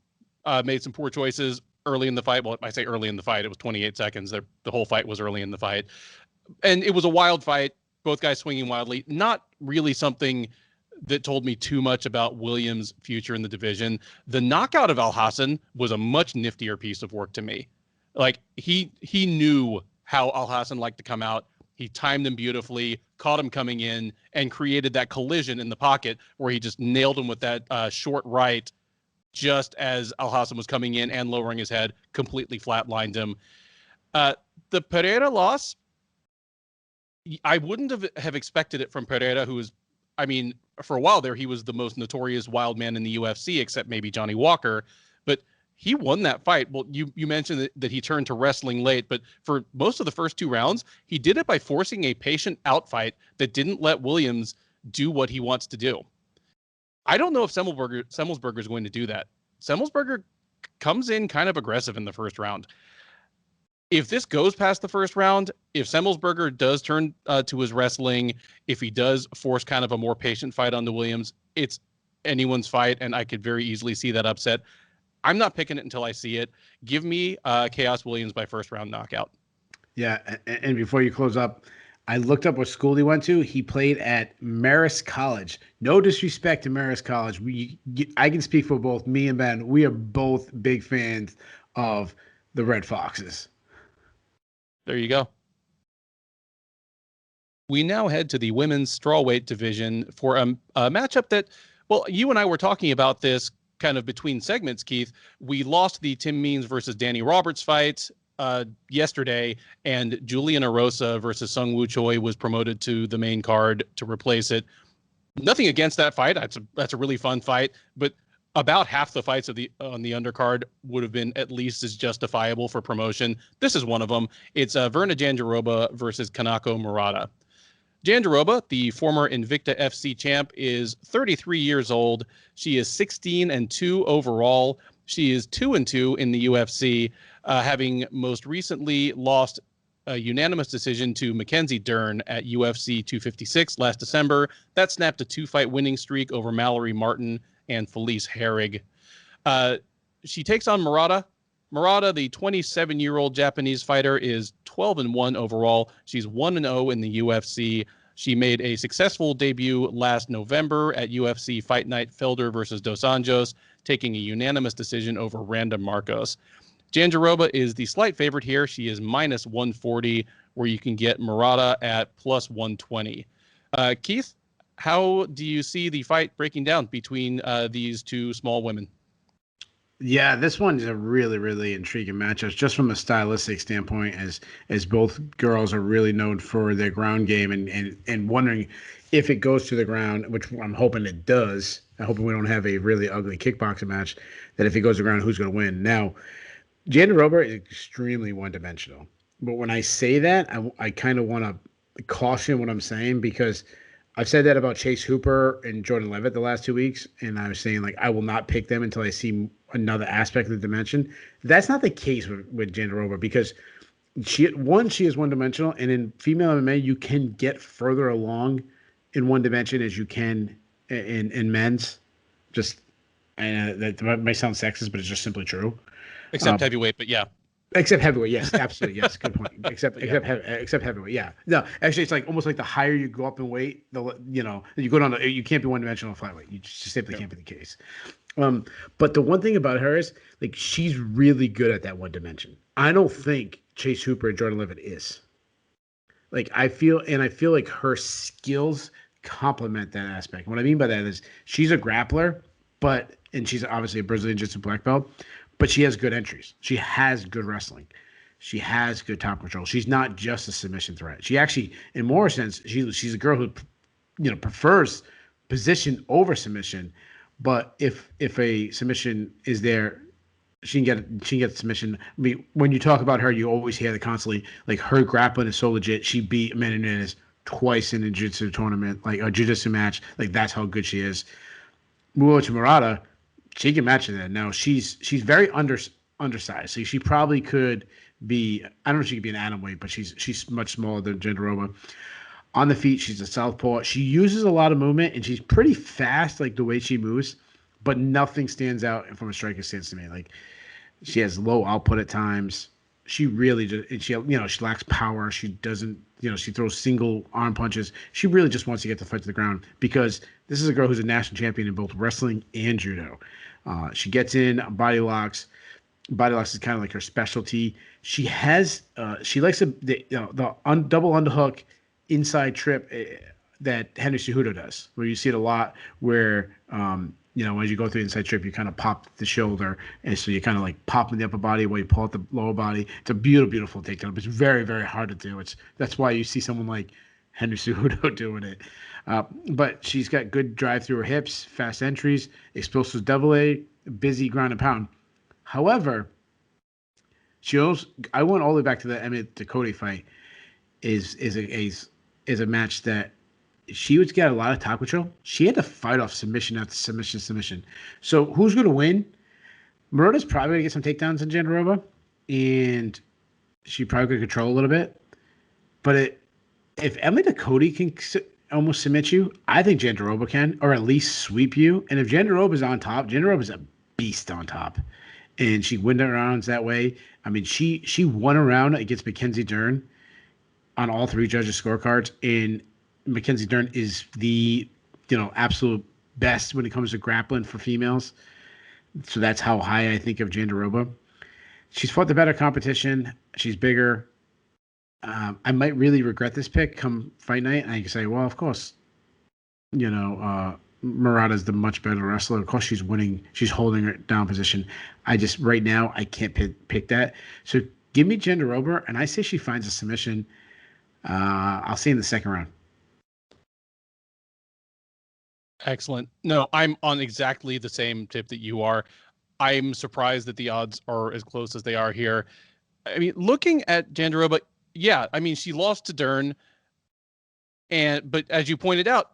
made some poor choices early in the fight. Well, I say early in the fight, it was 28 seconds. The whole fight was early in the fight. And it was a wild fight. Both guys swinging wildly. Not really something that told me too much about Williams' future in the division. The knockout of Alhassan was a much niftier piece of work to me. Like he knew how Alhassan liked to come out. He timed him beautifully, caught him coming in, and created that collision in the pocket where he just nailed him with that short right just as Alhassan was coming in and lowering his head, completely flatlined him. The Pereira loss, I wouldn't have expected it from Pereira, who was, for a while there, he was the most notorious wild man in the UFC, except maybe Johnny Walker. But he won that fight. Well, you mentioned that he turned to wrestling late, but for most of the first two rounds, he did it by forcing a patient outfight that didn't let Williams do what he wants to do. I don't know if Semelsberger is going to do that. Semelsberger comes in kind of aggressive in the first round. If this goes past the first round, if Semelsberger does turn to his wrestling, if he does force kind of a more patient fight on the Williams, it's anyone's fight, and I could very easily see that upset. I'm not picking it until I see it. Give me Chaos Williams by first round knockout. Yeah, and before you close up, I looked up what school he went to. He played at Marist College. No disrespect to Marist College. I can speak for both me and Ben. We are both big fans of the Red Foxes. There you go. We now head to the women's strawweight division for a matchup that, well, you and I were talking about this kind of between segments, Keith. We lost the Tim Means versus Danny Roberts fight. yesterday, and Julian Erosa versus Seung Choi was promoted to the main card to replace it. Nothing against that fight. That's a really fun fight, but about half the fights on the undercard would have been at least as justifiable for promotion. This is one of them. It's Virna Jandiroba versus Kanako Murata. Jandiroba, the former Invicta FC champ, is 33 years old. She is 16-2 overall. She is 2-2 in the UFC, having most recently lost a unanimous decision to Mackenzie Dern at UFC 256 last December. That snapped a 2-fight winning streak over Mallory Martin and Felice Herrig. She takes on Murata. Murata, the 27-year-old Japanese fighter, is 12-1 overall. She's 1-0 in the UFC. She made a successful debut last November at UFC Fight Night Felder versus Dos Anjos, taking a unanimous decision over Randa Marcos. Jandiroba is the slight favorite here. She is minus 140, where you can get Murata at plus 120. Keith, how do you see the fight breaking down between these two small women? Yeah, this one is a really, really intriguing matchup, just from a stylistic standpoint, as both girls are really known for their ground game, and wondering if it goes to the ground, which I'm hoping it does. I'm hoping we don't have a really ugly kickboxing match, that if it goes to the ground, who's going to win? Now, Jandiroba is extremely one-dimensional. But when I say that, I kind of want to caution what I'm saying, because I've said that about Chase Hooper and Jordan Levitt the last 2 weeks, and I was saying, like, I will not pick them until I see another aspect of the dimension. That's not the case with Jandiroba, because she is one-dimensional, and in female MMA, you can get further along in one dimension as you can in men's. That might sound sexist, but it's just simply true. Except heavyweight, but yeah. Except heavyweight, yes, absolutely, yes, good point. Except heavyweight, yeah. No, actually, it's like almost like the higher you go up in weight, you go down. You can't be one-dimensional flyweight. You just simply can't be the case. But the one thing about her is, like, she's really good at that one dimension. I don't think Chase Hooper and Jordan Levitt is. Like, I feel like her skills complement that aspect. What I mean by that is, she's a grappler, and she's obviously a Brazilian Jiu-Jitsu black belt, but she has good entries. She has good wrestling. She has good top control. She's not just a submission threat. She actually, in more sense, she's a girl who, prefers position over submission. But if a submission is there, she can get submission. I mean, when you talk about her, you always hear that constantly, like, her grappling is so legit. She beat Martinez twice in a jiu-jitsu tournament, like a jiu-jitsu match. Like, that's how good she is. Move over to Murata, she can match that. Now, she's very undersized, so she probably could be. I don't know if she could be an atomweight, but she's much smaller than Jandiroba. On the feet, she's a southpaw. She uses a lot of movement, and she's pretty fast, like the way she moves, but nothing stands out from a striker stance to me. Like, she has low output at times. She really just, she lacks power. She doesn't, she throws single arm punches. She really just wants to get the fight to the ground, because this is a girl who's a national champion in both wrestling and judo. She gets in body locks. Body locks is kind of like her specialty. She likes the double underhook inside trip that Henry Cejudo does, where you see it a lot, where as you go through the inside trip, you kind of pop the shoulder, and so you kind of like pop in the upper body while you pull out the lower body. It's a beautiful takedown. It's very, very hard to do. That's why you see someone like Henry Cejudo doing it. But she's got good drive through her hips, fast entries, explosive double A, busy ground and pound. However, I went all the way back to the Emmett Ducote fight. Is a match that she would get a lot of top control. She had to fight off submission after submission. So who's going to win? Murata's probably going to get some takedowns in Jandiroba, and she probably could control a little bit. But if Emily Ducote can almost submit you, I think Jandiroba can, or at least sweep you. And if Jandiroba is on top, Jandiroba is a beast on top, and she wins rounds that way. I mean, she won a round against Mackenzie Dern on all three judges' scorecards, and Mackenzie Dern is the absolute best when it comes to grappling for females. So that's how high I think of Jandiroba. She's fought the better competition. She's bigger. I might really regret this pick come fight night, and I can say, well, of course, Murata's the much better wrestler. Of course, she's winning. She's holding her down position. Right now, I can't pick that. So Give me Jandiroba, and I say she finds a submission. I'll say in the second round. Excellent. No, I'm on exactly the same tip that you are. I'm surprised that the odds are as close as they are here. I mean, looking at Jandiroba, yeah, I mean, she lost to Dern, but as you pointed out,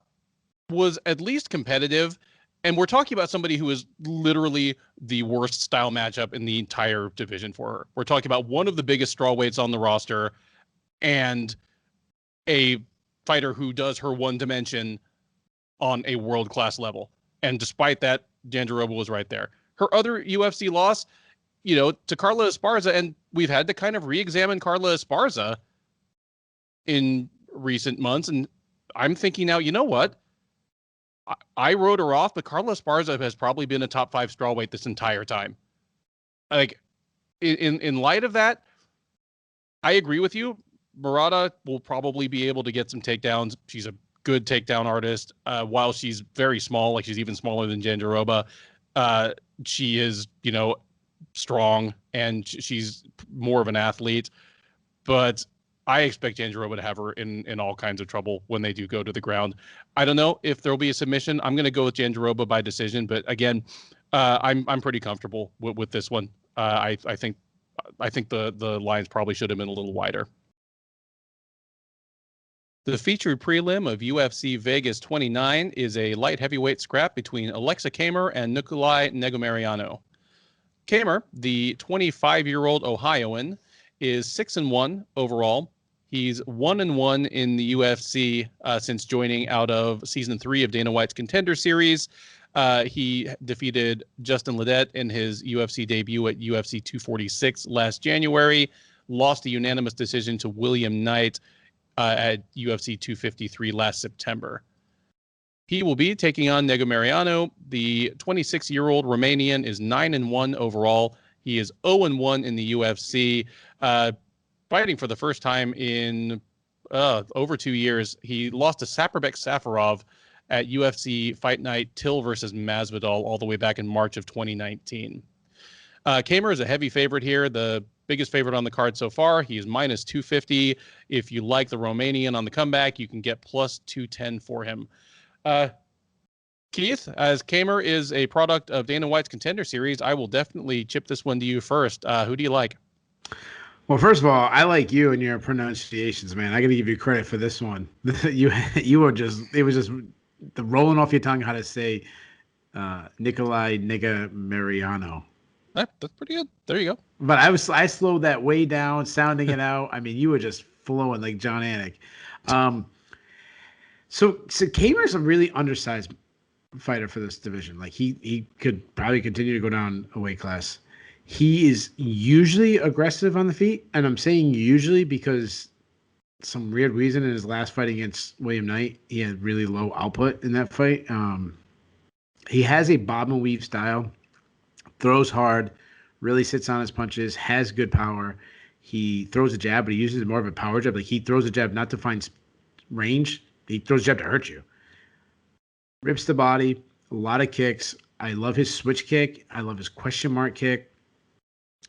was at least competitive. And we're talking about somebody who is literally the worst style matchup in the entire division for her. We're talking about one of the biggest strawweights on the roster and a fighter who does her one dimension on a world-class level. And despite that, Jandiroba was right there. Her other UFC loss, to Carla Esparza, and we've had to kind of re-examine Carla Esparza in recent months. And I'm thinking now, you know what? I wrote her off, but Carla Esparza has probably been a top 5 strawweight this entire time. Like, in light of that, I agree with you. Murata will probably be able to get some takedowns. She's a good takedown artist. While she's very small, like she's even smaller than Jandiroba, she is, strong, and she's more of an athlete. But I expect Jandiroba to have her in all kinds of trouble when they do go to the ground. I don't know if there'll be a submission. I'm going to go with Jandiroba by decision, but again, I'm pretty comfortable with this one. I think the lines probably should have been a little wider. The featured prelim of UFC Vegas 29 is a light heavyweight scrap between Alexey Camur and Nicolae Negumereanu. Camur, the 25-year-old Ohioan, is 6-1 overall. He's 1-1 in the UFC since joining out of season 3 of Dana White's Contender Series. He defeated Justin Ledet in his UFC debut at UFC 246 last January, lost a unanimous decision to William Knight at UFC 253 last September. He will be taking on Negumereanu. The 26-year-old Romanian is 9-1 overall. He is 0-1 in the UFC. Fighting for the first time in over 2 years. He lost to Saparbek Safarov at UFC Fight Night Till versus Masvidal all the way back in March of 2019. Camur is a heavy favorite here, the biggest favorite on the card so far. He is minus 250. If you like the Romanian on the comeback, you can get plus 210 for him. Keith, as Camur is a product of Dana White's Contender Series, I will definitely chip this one to you first. Who do you like? Well, first of all, I like you and your pronunciations, man. I got to give you credit for this one. You were just, it was just the rolling off your tongue how to say Nicolae Negumereanu. That's pretty good. There you go. But I slowed that way down, sounding it out. I mean, you were just flowing like John Anik. So Camur is a really undersized fighter for this division. Like he could probably continue to go down a weight class. He is usually aggressive on the feet, and I'm saying usually because some weird reason in his last fight against William Knight, he had really low output in that fight. He has a bob and weave style, throws hard, really sits on his punches, has good power. He throws a jab, but he uses more of a power jab. Like he throws a jab not to find range. He throws a jab to hurt you. Rips the body, a lot of kicks. I love his switch kick. I love his question mark kick.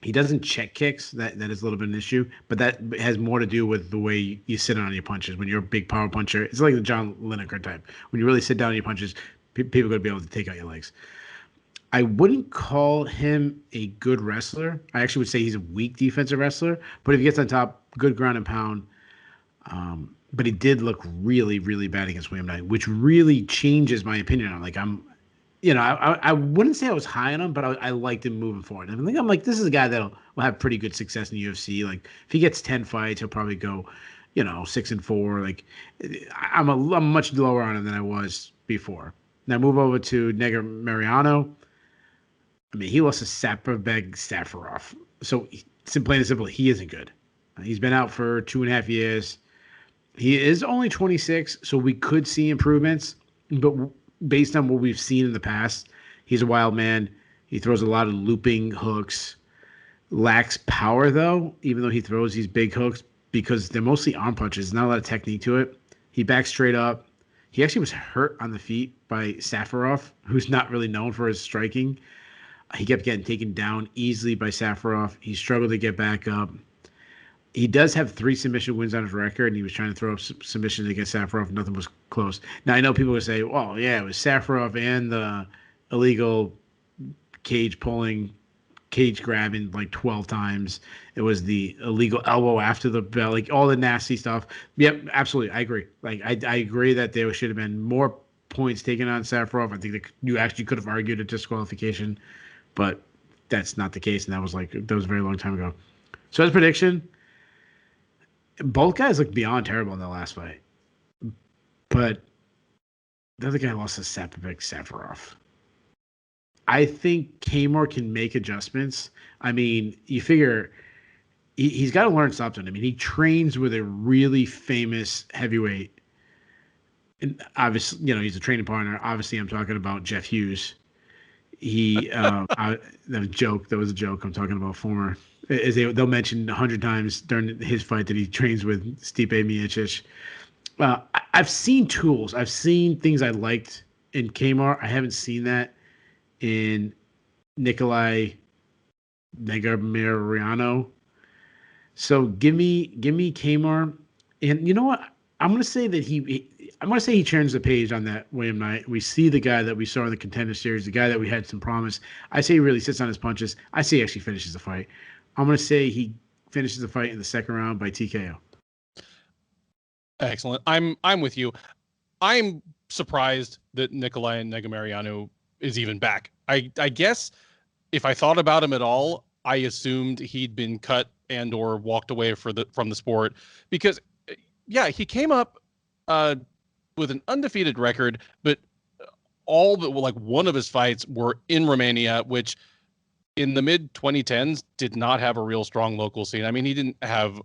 He doesn't check kicks. That is a little bit of an issue, but that has more to do with the way you sit on your punches. When you're a big power puncher, it's like the John Lineker type. When you really sit down on your punches, people are going to be able to take out your legs. I wouldn't call him a good wrestler. I actually would say he's a weak defensive wrestler, but if he gets on top, good ground and pound. But he did look really, really bad against William Knight, which really changes my opinion on. Like I wouldn't say I was high on him, but I liked him moving forward. I'm like, this is a guy that will have pretty good success in the UFC. Like if he gets 10 fights, he'll probably go, 6-4. Like I'm much lower on him than I was before. Now move over to Negumereanu. I mean, he lost to Saparbek Safarov. So plain and simple, he isn't good. He's been out for 2.5 years. He is only 26, so we could see improvements. But based on what we've seen in the past, he's a wild man. He throws a lot of looping hooks. Lacks power, though, even though he throws these big hooks, because they're mostly arm punches. Not a lot of technique to it. He backs straight up. He actually was hurt on the feet by Safarov, who's not really known for his striking. He kept getting taken down easily by Safarov. He struggled to get back up. He does have 3 submission wins on his record, and he was trying to throw up submissions against Safarov. Nothing was close. Now, I know people would say, well, yeah, it was Safarov and the illegal cage pulling, cage grabbing like 12 times. It was the illegal elbow after the bell, like all the nasty stuff. Yep, absolutely. I agree. Like, I agree that there should have been more points taken on Safarov. I think that you actually could have argued a disqualification, but that's not the case. And that was a very long time ago. So, as a prediction, both guys look beyond terrible in the last fight, but the other guy lost to Safarov. I think Camur can make adjustments. I mean, you figure he's got to learn something. I mean, he trains with a really famous heavyweight, and obviously, he's a training partner. Obviously, I'm talking about Jeff Hughes. That was a joke. I'm talking about former. They'll mention 100 times during his fight that he trains with Stipe Miocic. I've seen tools. I've seen things I liked in Camur. I haven't seen that in Nicolae Negumereanu. So give me Camur. And you know what? I'm gonna say that he turns the page on that William Knight. We see the guy that we saw in the Contender Series, the guy that we had some promise. I say he really sits on his punches. I say he actually finishes the fight. I'm gonna say he finishes the fight in the second round by TKO. Excellent. I'm with you. I'm surprised that Nicolae Negumereanu is even back. I guess if I thought about him at all, I assumed he'd been cut and or walked away from the sport, because yeah, he came up with an undefeated record, but all but one of his fights were in Romania, which in the mid 2010s did not have a real strong local scene. I mean, he didn't have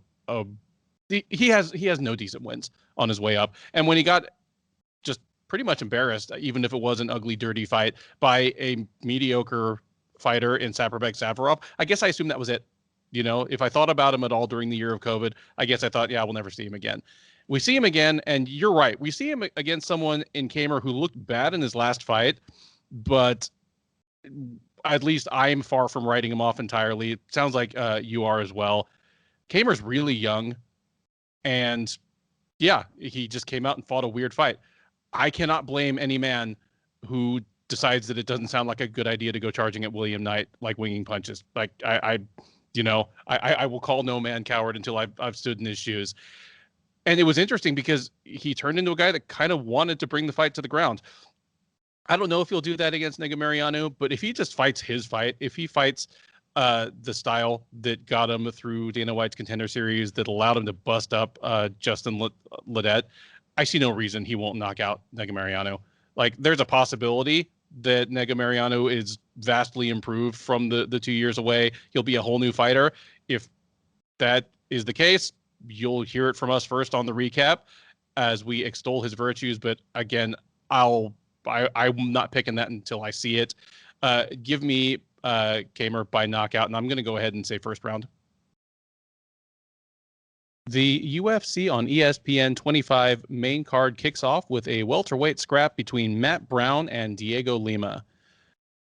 he has no decent wins on his way up. And when he got just pretty much embarrassed, even if it was an ugly, dirty fight by a mediocre fighter in Safarov, I guess I assumed that was it. If I thought about him at all during the year of COVID, I guess I thought, yeah, we'll never see him again. We see him again, and you're right. We see him against someone in Camur who looked bad in his last fight, but at least I'm far from writing him off entirely. It sounds like you are as well. Camur's really young, and yeah, he just came out and fought a weird fight. I cannot blame any man who decides that it doesn't sound like a good idea to go charging at William Knight, like winging punches. Like I will call no man coward until I've stood in his shoes. And it was interesting because he turned into a guy that kind of wanted to bring the fight to the ground. I don't know if he'll do that against Negumereanu, but if he just fights his fight, if he fights the style that got him through Dana White's Contender Series, that allowed him to bust up Justin Ledet, I see no reason he won't knock out Negumereanu. Like, there's a possibility that Negumereanu is vastly improved from the 2 years away. He'll be a whole new fighter. If that is the case, you'll hear it from us first on the recap as we extol his virtues. But again, I'm not picking that until I see it. Give me Camur by knockout, and I'm going to go ahead and say first round. The UFC on ESPN 25 main card kicks off with a welterweight scrap between Matt Brown and Dhiego Lima.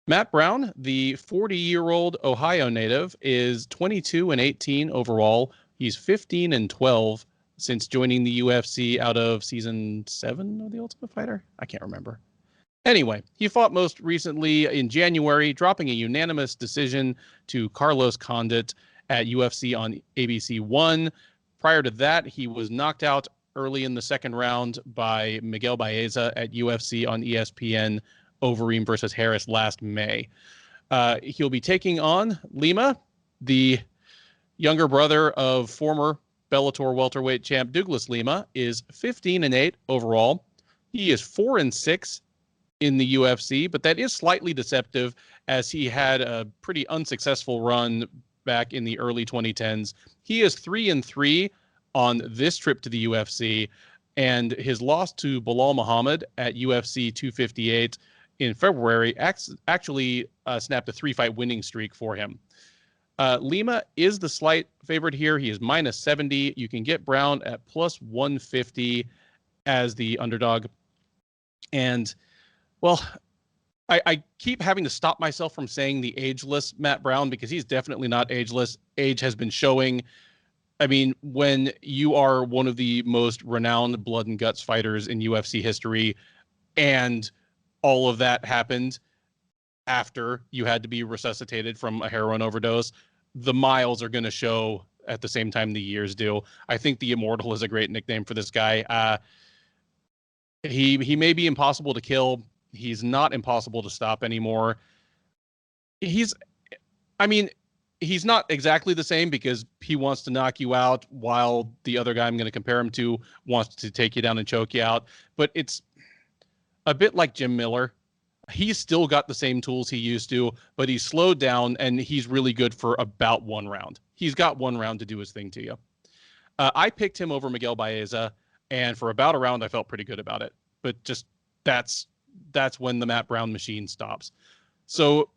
Matt Brown, the 40-year-old Ohio native, is 22-18 overall. He's 15-12 since joining the UFC out of season 7 of The Ultimate Fighter. I can't remember. Anyway, he fought most recently in January, dropping a unanimous decision to Carlos Condit at UFC on ABC 1. Prior to that, he was knocked out early in the second round by Miguel Baeza at UFC on ESPN Overeem versus Harris last May. He'll be taking on Lima, the younger brother of former Bellator welterweight champ Douglas Lima, is 15-8 overall. He is 4-6 in the UFC, but that is slightly deceptive as he had a pretty unsuccessful run back in the early 2010s. He is 3-3 on this trip to the UFC, and his loss to Bilal Muhammad at UFC 258 in February actually snapped a 3-fight winning streak for him. Lima is the slight favorite here. He is -70. You can get Brown at +150 as the underdog. And, well, I keep having to stop myself from saying the ageless Matt Brown because he's definitely not ageless. Age has been showing. I mean, when you are one of the most renowned blood and guts fighters in UFC history, and all of that happened after you had to be resuscitated from a heroin overdose, the miles are going to show at the same time the years do. I think the Immortal is a great nickname for this guy. He may be impossible to kill. He's not impossible to stop anymore. I mean, he's not exactly the same because he wants to knock you out while the other guy I'm going to compare him to wants to take you down and choke you out. But it's a bit like Jim Miller. He's still got the same tools he used to, but he's slowed down and he's really good for about one round. He's got one round to do his thing to you. I picked him over Miguel Baeza, and for about a round, I felt pretty good about it. But just that's when the Matt Brown machine stops. So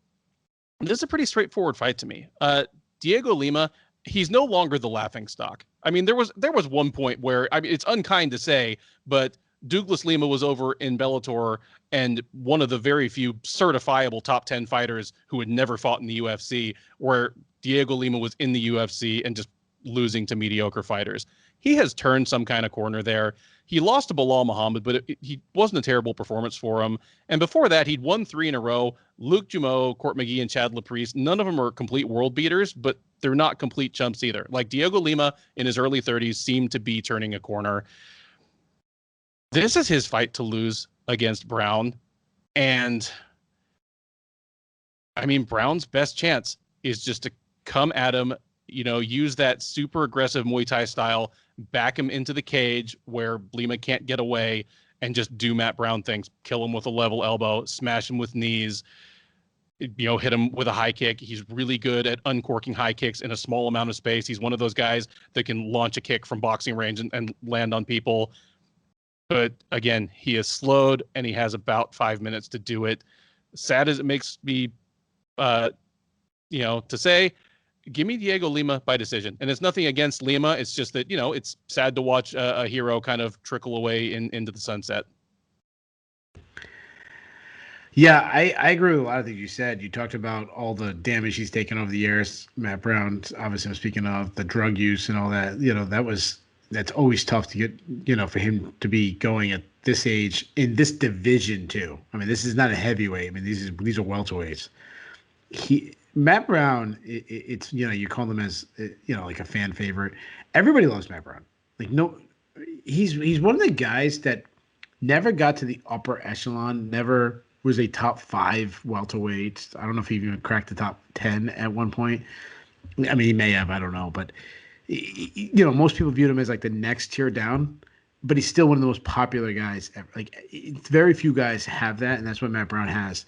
this is a pretty straightforward fight to me. Dhiego Lima, he's no longer the laughingstock. I mean, there was one point where, I mean, it's unkind to say, but Douglas Lima was over in Bellator and one of the very few certifiable top 10 fighters who had never fought in the UFC, where Dhiego Lima was in the UFC and just losing to mediocre fighters. He has turned some kind of corner there. He lost to Bilal Muhammad, but he wasn't a terrible performance for him. And before that, he'd won 3 in a row. Luke Jumeau, Court McGee, and Chad Laprise. None of them are complete world beaters, but they're not complete chumps either. Like Dhiego Lima in his early 30s seemed to be turning a corner. This is his fight to lose against Brown. And I mean, Brown's best chance is just to come at him, use that super aggressive Muay Thai style, back him into the cage where Lima can't get away, and just do Matt Brown things. Kill him with a level elbow, smash him with knees, hit him with a high kick. He's really good at uncorking high kicks in a small amount of space. He's one of those guys that can launch a kick from boxing range and land on people. But again, he is slowed and he has about 5 minutes to do it. Sad as it makes me, to say, give me Dhiego Lima by decision. And it's nothing against Lima. It's just that, it's sad to watch a hero kind of trickle away into the sunset. Yeah, I agree with a lot of things you said. You talked about all the damage he's taken over the years. Matt Brown, obviously, I'm speaking of the drug use and all that. That's always tough to get, for him to be going at this age in this division too. I mean, this is not a heavyweight. I mean, these are welterweights. Matt Brown, it's you call him as like a fan favorite. Everybody loves Matt Brown. Like he's one of the guys that never got to the upper echelon. Never was a top 5 welterweight. I don't know if he even cracked the top 10 at one point. I mean, he may have. I don't know, but most people viewed him as like the next tier down. But he's still one of the most popular guys ever. Like, very few guys have that, and that's what Matt Brown has.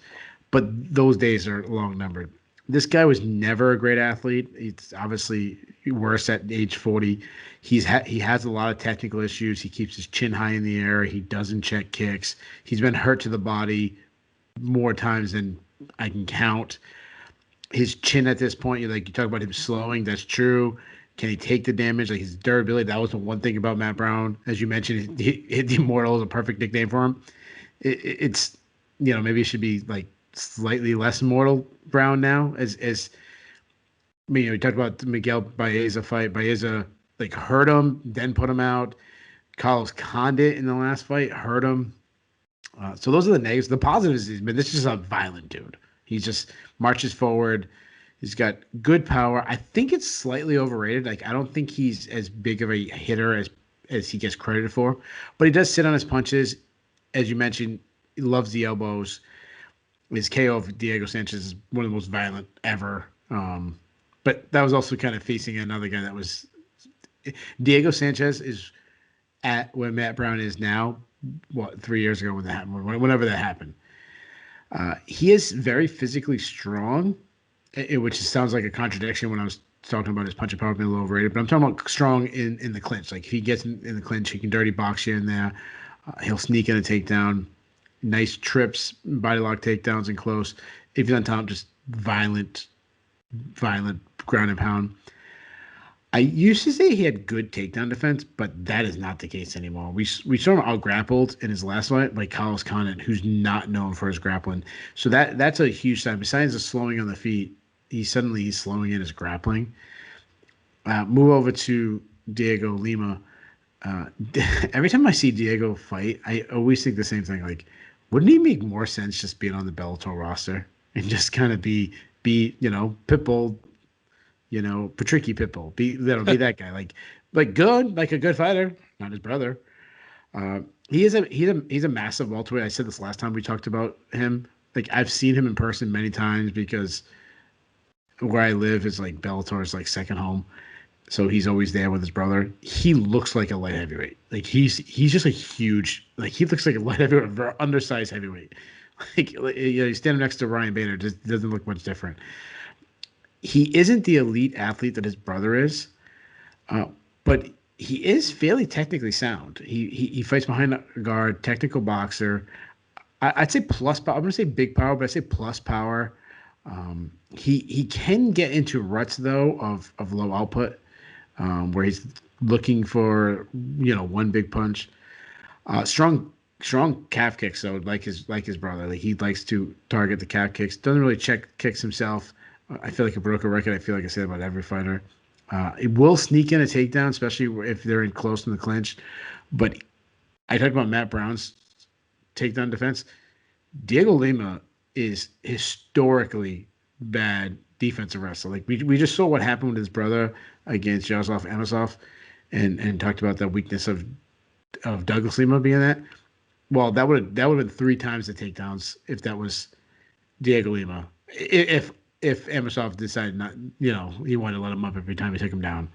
But those days are long numbered. This guy was never a great athlete. It's obviously worse at age 40. He has a lot of technical issues. He keeps his chin high in the air. He doesn't check kicks. He's been hurt to the body more times than I can count. His chin at this point, you talk about him slowing. That's true. Can he take the damage? Like, his durability, that was the one thing about Matt Brown. As you mentioned, the Immortal is a perfect nickname for him. It's maybe it should be like slightly less Immortal Brown now. You talked about the Miguel Baeza fight. Baeza hurt him, then put him out. Carlos Condit in the last fight hurt him. So those are the negatives. The positives is, this is just a violent dude. He just marches forward. He's got good power. I think it's slightly overrated. I don't think he's as big of a hitter as he gets credited for. But he does sit on his punches. As you mentioned, he loves the elbows. His KO of Dhiego Sanchez is one of the most violent ever. But that was also kind of facing another guy that was Dhiego Sanchez is at where Matt Brown is now. 3 years ago when that happened, whenever that happened. He is very physically strong, which sounds like a contradiction when I was talking about his punch and power being a little overrated. But I'm talking about strong in the clinch. Like, if he gets in the clinch, he can dirty box you in there. He'll sneak in a takedown. Nice trips, body lock takedowns and close. If he's on top, just violent ground and pound. I used to say he had good takedown defense, but that is not the case anymore. We saw him out-grappled in his last fight by Carlos Condit, who's not known for his grappling. So that's a huge sign. Besides the slowing on the feet, he's slowing in his grappling. Move over to Dhiego Lima. Uh, every time I see Dhiego fight, I always think the same thing. Like, wouldn't he make more sense just being on the Bellator roster and just kind of be Pitbull, Patricky Pitbull, be that guy. Like good, like a good fighter, not his brother. He's a massive welterweight. I said this last time we talked about him. Like I've seen him in person many times because where I live is like Bellator is like second home. So he's always there with his brother. He looks like a light heavyweight. Like he's just a huge, like he looks like a light heavyweight, very undersized heavyweight. He's standing next to Ryan Bader, just doesn't look much different. He isn't the elite athlete that his brother is, but he is fairly technically sound. He fights behind a guard, technical boxer. I'd say plus power. I'm gonna say big power, but I say plus power. He can get into ruts though of low output, where he's looking for one big punch. Strong calf kicks though, like his brother. Like he likes to target the calf kicks. Doesn't really check kicks himself. I feel like a broken record. I feel like I say about every fighter. It will sneak in a takedown, especially if they're in close in the clinch. But I talked about Matt Brown's takedown defense. Dhiego Lima is historically bad defensive wrestler. Like we just saw what happened with his brother against Yaroslav Amosov, and talked about the weakness of Douglas Lima being that. Well, that would have been 3 times the takedowns if that was Dhiego Lima. If Amosov decided not, he wanted to let him up every time he took him down.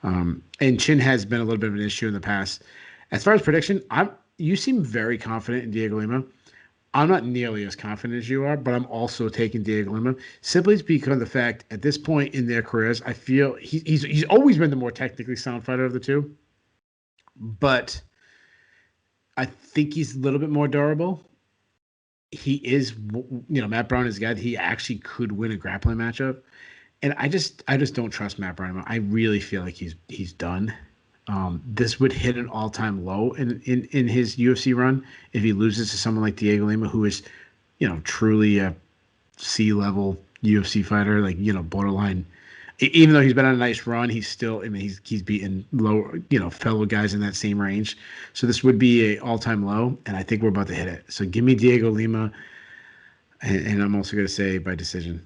And chin has been a little bit of an issue in the past. As far as prediction, you seem very confident in Dhiego Lima. I'm not nearly as confident as you are, but I'm also taking Dhiego Lima simply because of the fact at this point in their careers, I feel he's always been the more technically sound fighter of the two, but I think he's a little bit more durable. He is, Matt Brown is a guy that he actually could win a grappling matchup, and I just don't trust Matt Brown. I really feel like he's done. This would hit an all-time low in his UFC run if he loses to someone like Dhiego Lima, who is, truly a C-level UFC fighter, like borderline. Even though he's been on a nice run, he's still. I mean, he's beaten low, fellow guys in that same range. So this would be a all-time low, and I think we're about to hit it. So give me Dhiego Lima, and I'm also going to say by decision.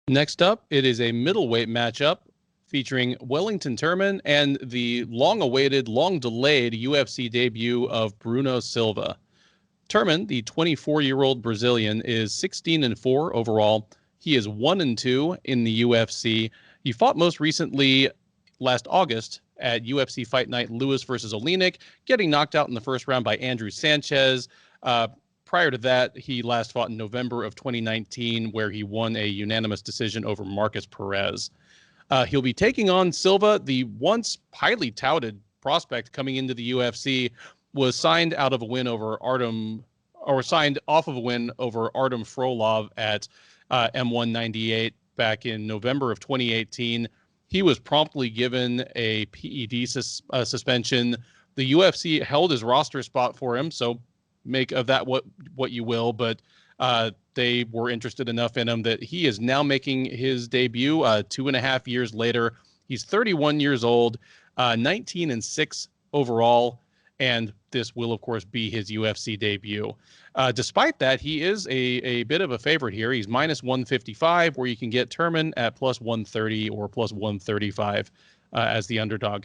Next up, it is a middleweight matchup featuring Wellington Turman and the long-awaited, long-delayed UFC debut of Bruno Silva. Turman, the 24-year-old Brazilian, is 16-4 overall. He is 1-2 in the UFC. He fought most recently last August at UFC Fight Night Lewis versus Oleynik, getting knocked out in the first round by Andrew Sanchez. Prior to that, he last fought in November of 2019, where he won a unanimous decision over Marcus Perez. He'll be taking on Silva, the once highly touted prospect coming into the UFC, was signed out of a win over signed off of a win over Artem Frolov at M198 back in November of 2018. He was promptly given a PED suspension. The UFC held his roster spot for him, so make of that what you will, but they were interested enough in him that he is now making his debut 2.5 years later. He's 31 years old, 19-6 overall, and this will, of course, be his UFC debut. Despite that, he is a bit of a favorite here. He's minus 155, where you can get Turman at plus 130 or plus 135 as the underdog.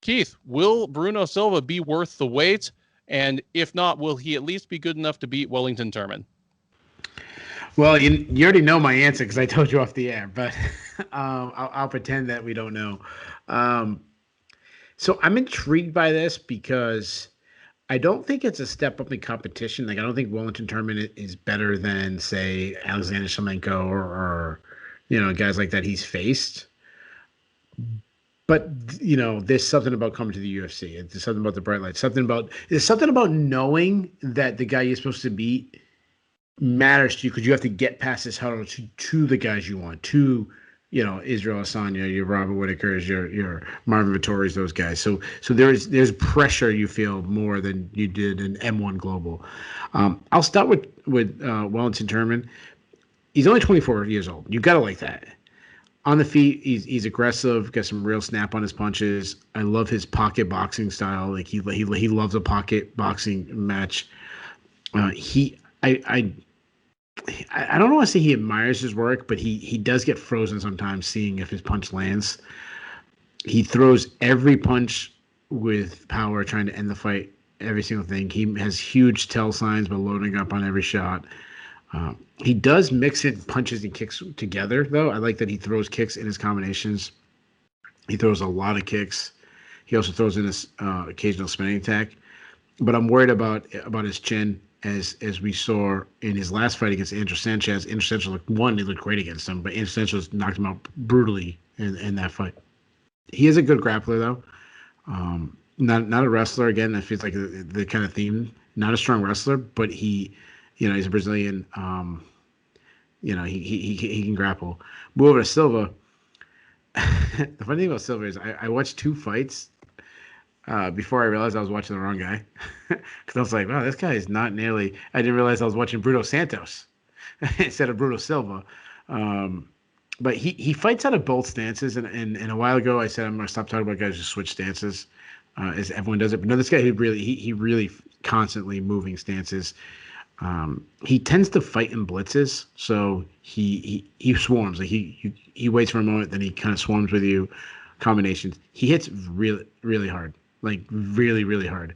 Keith, will Bruno Silva be worth the wait? And if not, will he at least be good enough to beat Wellington Turman? Well, you already know my answer because I told you off the air, but I'll pretend that we don't know. So I'm intrigued by this because I don't think it's a step up in competition. Like I don't think Wellington Turman is better than, say, Alexander Shlemenko or guys like that he's faced. But there's something about coming to the UFC. There's something about the bright lights. There's something about knowing that the guy you're supposed to beat matters to you because you have to get past this hurdle to the guys you want, to Israel Adesanya, your Robert Whitakers, your Marvin Vittori's, those guys. So there's pressure you feel more than you did in M1 Global. I'll start with Wellington Turman. He's only 24 years old. You got to like that. On the feet, he's aggressive. Got some real snap on his punches. I love his pocket boxing style. Like he loves a pocket boxing match. He I don't want to say he admires his work, but he does get frozen sometimes, seeing if his punch lands. He throws every punch with power, trying to end the fight. Every single thing. He has huge tell signs by loading up on every shot. He does mix in punches and kicks together, though. I like that he throws kicks in his combinations. He throws a lot of kicks. He also throws in his occasional spinning attack. But I'm worried about his chin, as we saw in his last fight against Andrew Sanchez. Andrew Sanchez he looked great against him, but Andrew Sanchez knocked him out brutally in that fight. He is a good grappler, though. Not a wrestler. Again, that feels like the kind of theme. Not a strong wrestler, but he's a Brazilian. He can grapple. Move over to Silva. The funny thing about Silva is I watched 2 fights before I realized I was watching the wrong guy. Because I was like, wow, this guy is not nearly. I didn't realize I was watching Bruno Santos instead of Bruno Silva. But he fights out of both stances. And a while ago, I said I'm going to stop talking about guys who switch stances, as everyone does it. But no, this guy he really constantly moving stances. He tends to fight in blitzes, so he swarms. Like he waits for a moment, then he kind of swarms with you. Combinations. He hits really, really hard, like really, really hard.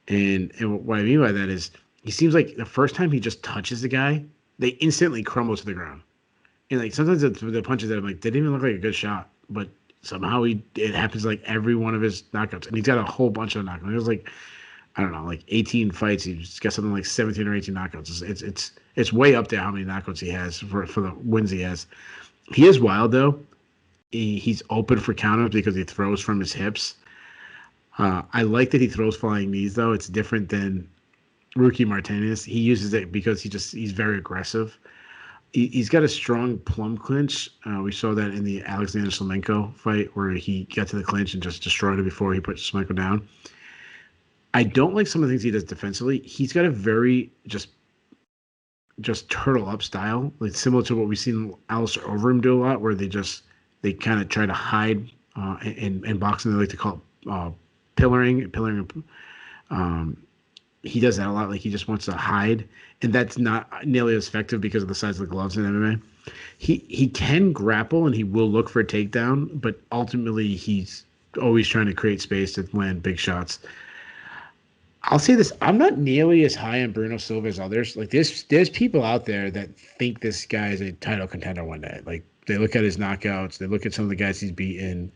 And what I mean by that is he seems like the first time he just touches the guy, they instantly crumble to the ground. And like sometimes the punches that I'm like, they didn't even look like a good shot, but somehow it happens like every one of his knockouts, and he's got a whole bunch of knockouts. It was like, I don't know, like 18 fights. He's got something like 17 or 18 knockouts. It's way up there how many knockouts he has for the wins he has. He is wild though. He's open for counters because he throws from his hips. I like that he throws flying knees though. It's different than Roque Martinez. He uses it because he's very aggressive. He's got a strong plum clinch. We saw that in the Alexander Semenko fight where he got to the clinch and just destroyed it before he put Semenko down. I don't like some of the things he does defensively. He's got a very just turtle up style, like similar to what we've seen Alistair Overeem do a lot, where they kind of try to hide in boxing. They like to call it pillaring. He does that a lot. Like he just wants to hide, and that's not nearly as effective because of the size of the gloves in MMA. He can grapple and he will look for a takedown, but ultimately he's always trying to create space to land big shots. I'll say this: I'm not nearly as high on Bruno Silva as others. Like there's people out there that think this guy is a title contender one day. Like they look at his knockouts, they look at some of the guys he's beaten,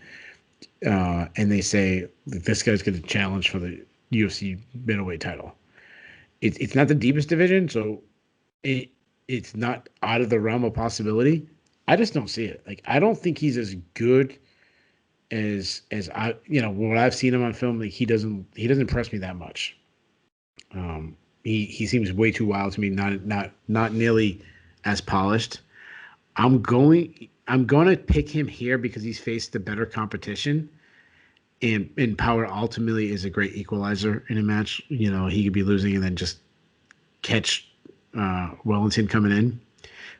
and they say this guy's going to challenge for the UFC middleweight title. It's not the deepest division, so it's not out of the realm of possibility. I just don't see it. Like I don't think he's as good as I when I've seen him on film. Like he doesn't impress me that much. He seems way too wild to me. Not nearly as polished. I'm going to pick him here because he's faced the better competition. And power ultimately is a great equalizer in a match. He could be losing and then just catch Wellington coming in.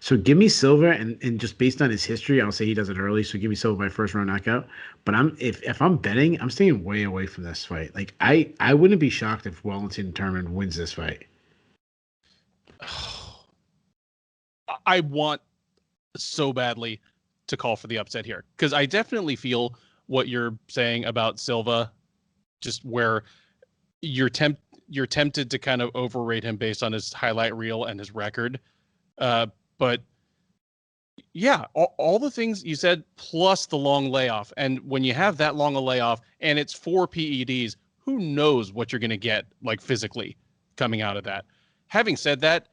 So give me Silva, and just based on his history, I'll say he does it early. So give me Silva by first round knockout. But if I'm betting, I'm staying way away from this fight. Like I wouldn't be shocked if Wellington Turman wins this fight. I want so badly to call for the upset here because I definitely feel what you're saying about Silva, just where you're tempted to kind of overrate him based on his highlight reel and his record. But yeah, all the things you said, plus the long layoff. And when you have that long a layoff and it's 4 PEDs, who knows what you're going to get like physically coming out of that. Having said that,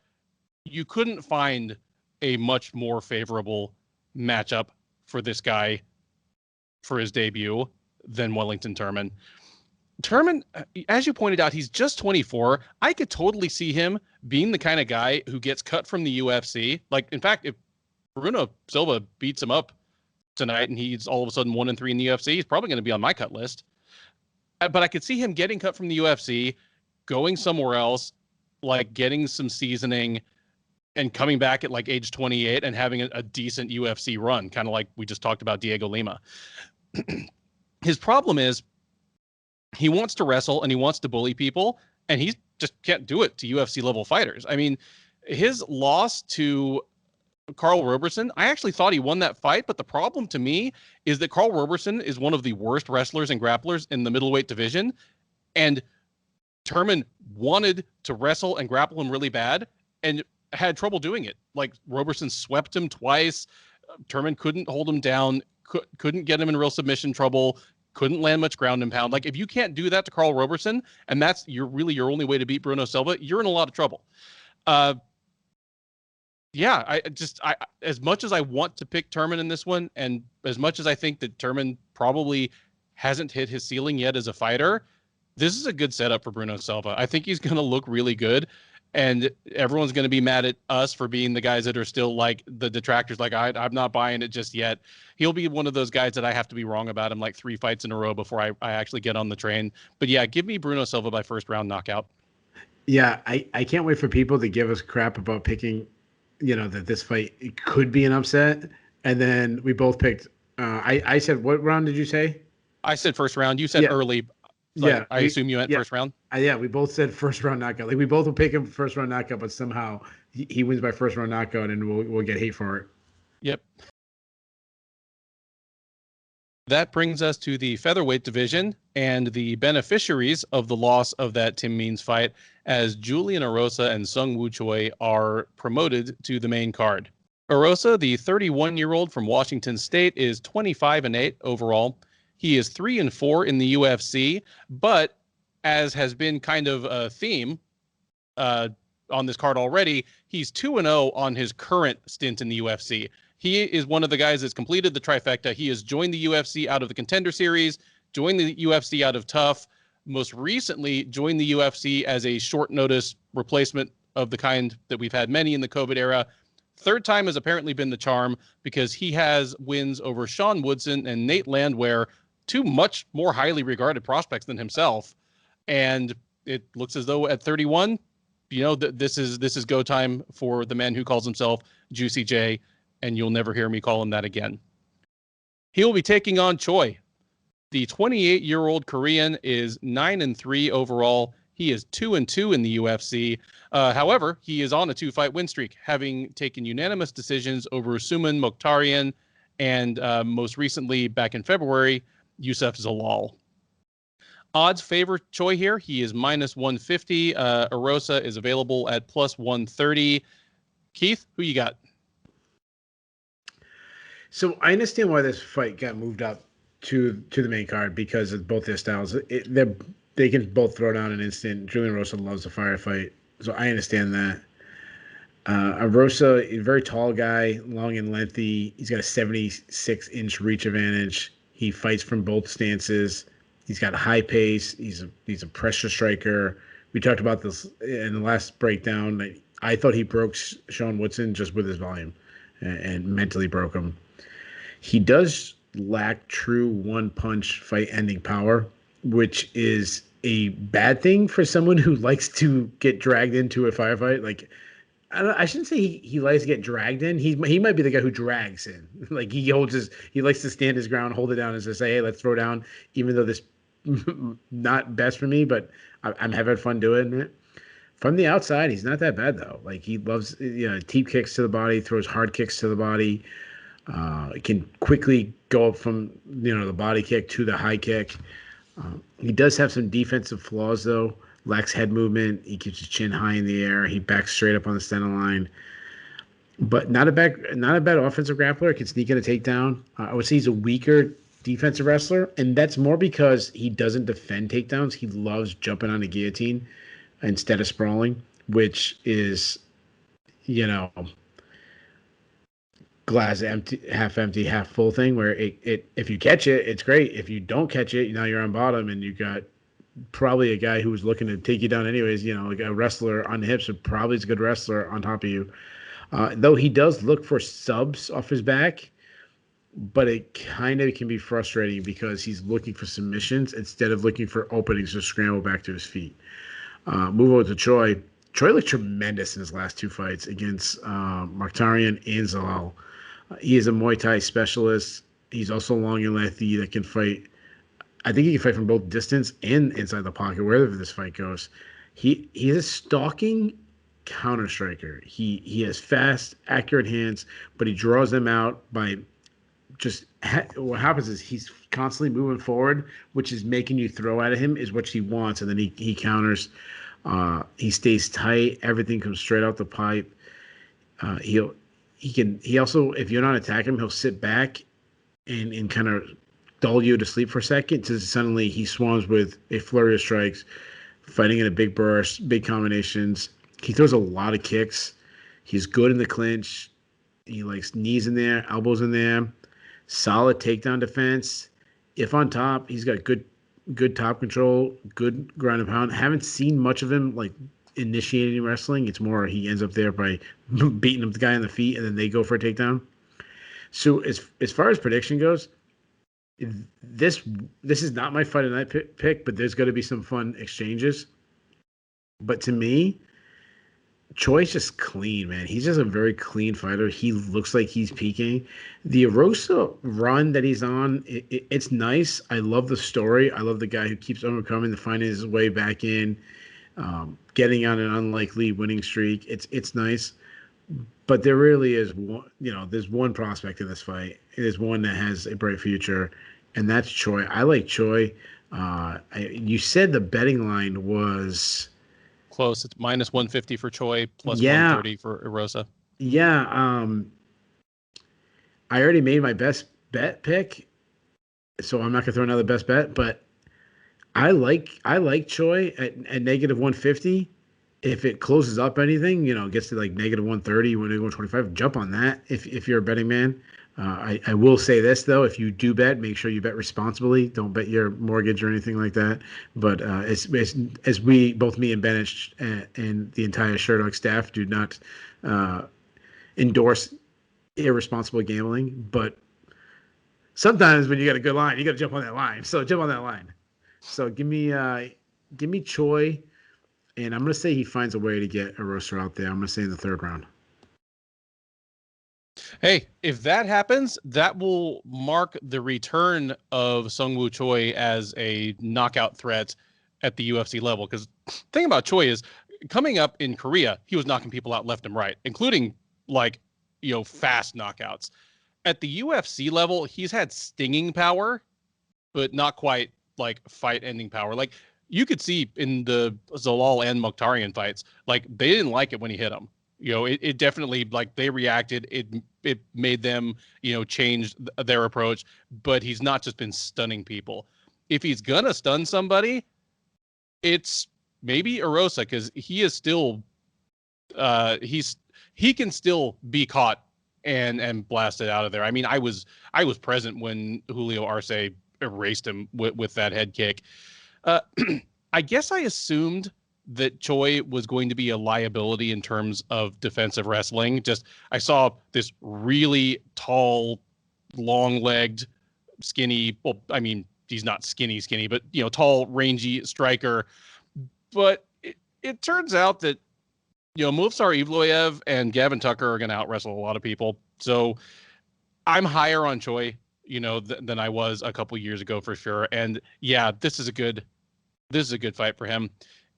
you couldn't find a much more favorable matchup for this guy for his debut than Wellington Turman. Turman, as you pointed out, he's just 24. I could totally see him being the kind of guy who gets cut from the UFC. Like, in fact, if Bruno Silva beats him up tonight and he's all of a sudden 1-3 in the UFC, he's probably going to be on my cut list. But I could see him getting cut from the UFC, going somewhere else, like getting some seasoning, and coming back at like age 28 and having a decent UFC run, kind of like we just talked about Dhiego Lima. His problem is he wants to wrestle and he wants to bully people, and he just can't do it to UFC level fighters. I mean, his loss to Carl Roberson, I actually thought he won that fight, but the problem to me is that Carl Roberson is one of the worst wrestlers and grapplers in the middleweight division, and Turman wanted to wrestle and grapple him really bad and had trouble doing it. Like, Roberson swept him twice. Turman couldn't hold him down, couldn't get him in real submission trouble, couldn't land much ground and pound. Like, if you can't do that to Carl Roberson, and that's your only way to beat Bruno Silva, you're in a lot of trouble. Yeah, I as much as I want to pick Turman in this one, and as much as I think that Turman probably hasn't hit his ceiling yet as a fighter, this is a good setup for Bruno Silva. I think he's going to look really good, and everyone's going to be mad at us for being the guys that are still like the detractors. Like, I'm not buying it just yet. He'll be one of those guys that I have to be wrong about him like 3 fights in a row before I actually get on the train. But yeah, give me Bruno Silva by first round knockout. Yeah, I can't wait for people to give us crap about picking, that this fight it could be an upset. And then we both picked, I said, what round did you say? I said first round. You said early. So yeah. I assume you went first round? Yeah, we both said first round knockout. Like, we both will pick him first round knockout, but somehow he wins by first round knockout, and we'll get hate for it. Yep. That brings us to the featherweight division and the beneficiaries of the loss of that Tim Means fight, as Julian Erosa and Seung Woo Choi are promoted to the main card. Erosa, the 31-year-old from Washington State, is 25-8 overall. He is 3-4 in the UFC, but as has been kind of a theme on this card already, he's 2-0 on his current stint in the UFC. He is one of the guys that's completed the trifecta. He has joined the UFC out of the Contender Series, joined the UFC out of Tough, most recently joined the UFC as a short notice replacement of the kind that we've had many in the COVID era. Third time has apparently been the charm, because he has wins over Sean Woodson and Nate Landwehr, two much more highly regarded prospects than himself. And it looks as though at 31, this is go time for the man who calls himself Juicy J, and you'll never hear me call him that again. He'll be taking on Choi. The 28-year-old Korean is 9-3 overall. He is 2-2 in the UFC. However, he is on a 2-fight win streak, having taken unanimous decisions over Suman Mokhtarian and most recently, back in February, Youssef Zalal. Odds favor Choi here. He is -150. Erosa is available at +130. Keith, who you got? So I understand why this fight got moved up to the main card, because of both their styles. They can both throw down an instant. Julian Erosa loves a firefight, so I understand that. Erosa is a very tall guy, long and lengthy. He's got a 76-inch reach advantage. He fights from both stances. He's got a high pace. He's a pressure striker. We talked about this in the last breakdown. I thought he broke Sean Woodson just with his volume, and mentally broke him. He does lack true one-punch fight-ending power, which is a bad thing for someone who likes to get dragged into a firefight. Like, I shouldn't say he likes to get dragged in. He might be the guy who drags in. Like, he likes to stand his ground, hold it down, and just say, hey, let's throw down, even though this not best for me, but I'm having fun doing it. From the outside, he's not that bad, though. Like, he loves teep kicks to the body, throws hard kicks to the body. Can quickly go up from the body kick to the high kick. He does have some defensive flaws, though. Lacks head movement. He keeps his chin high in the air. He backs straight up on the center line. But not a bad offensive grappler. Can sneak in a takedown. I would say he's a weaker defensive wrestler, and that's more because he doesn't defend takedowns. He loves jumping on a guillotine instead of sprawling, which is, glass empty, half full thing, where it if you catch it, it's great. If you don't catch it, now you're on bottom, and you got probably a guy who was looking to take you down anyways. Like a wrestler on the hips, but probably is a good wrestler on top of you. Though he does look for subs off his back, but it kind of can be frustrating because he's looking for submissions instead of looking for openings to scramble back to his feet. Move over to Choi. Choi looked tremendous in his last two fights against Mkhitaryan and Zalal. He is a Muay Thai specialist. He's also long and lengthy that can fight. I think he can fight from both distance and inside the pocket, wherever this fight goes. He is a stalking counter striker. He has fast, accurate hands, but he draws them out by just what happens is he's constantly moving forward, which is making you throw at him is what he wants, and then he counters. He stays tight. Everything comes straight out the pipe. He also, if you're not attacking him, he'll sit back and kind of dull you to sleep for a second. To suddenly he swarms with a flurry of strikes, fighting in a big burst, big combinations. He throws a lot of kicks. He's good in the clinch. He likes knees in there, elbows in there. Solid takedown defense. If on top, he's got good top control, good ground and pound. Haven't seen much of him like initiating wrestling. It's more he ends up there by beating up the guy on the feet and then they go for a takedown. So as far as prediction goes, this is not my fight of the night pick, but there's going to be some fun exchanges. But to me, Choi's just clean, man. He's just a very clean fighter. He looks like he's peaking. The Erosa run that he's on, it's nice. I love the story. I love the guy who keeps overcoming to find his way back in, getting on an unlikely winning streak. It's nice. But there really is one, there's one prospect in this fight. There's one that has a bright future, and that's Choi. I like Choi. You said the betting line was close. It's minus 150 for Choi, plus 130 for Erosa. Yeah. I already made my best bet pick, so I'm not gonna throw another best bet. But I like Choi at negative 150. If it closes up anything, gets to like negative 130, when they go 25, jump on that. If you're a betting man, I will say this though: if you do bet, make sure you bet responsibly. Don't bet your mortgage or anything like that. But as we, both me and Bennett and the entire Sherdog staff, do not endorse irresponsible gambling. But sometimes when you got a good line, you got to jump on that line. So jump on that line. So give me Choi. And I'm going to say he finds a way to get Erosa out there. I'm going to say in the third round. Hey, if that happens, that will mark the return of Seung Choi as a knockout threat at the UFC level. Because the thing about Choi is, coming up in Korea, he was knocking people out left and right, including fast knockouts. At the UFC level, he's had stinging power, but not quite like fight-ending power. Like, you could see in the Zalal and Mkhitaryan fights, like they didn't like it when he hit them. It definitely, like, they reacted. It made them, change their approach. But he's not just been stunning people. If he's gonna stun somebody, it's maybe Erosa, because he is still, he can still be caught and blasted out of there. I mean, I was present when Julio Arce erased him with that head kick. I guess I assumed that Choi was going to be a liability in terms of defensive wrestling. I saw this really tall, long-legged, skinny, well, I mean, he's not skinny, but, tall, rangy striker. But it turns out that, Movsar Evloev and Gavin Tucker are going to out-wrestle a lot of people. So I'm higher on Choi, than I was a couple years ago for sure. And yeah, this is a good fight for him.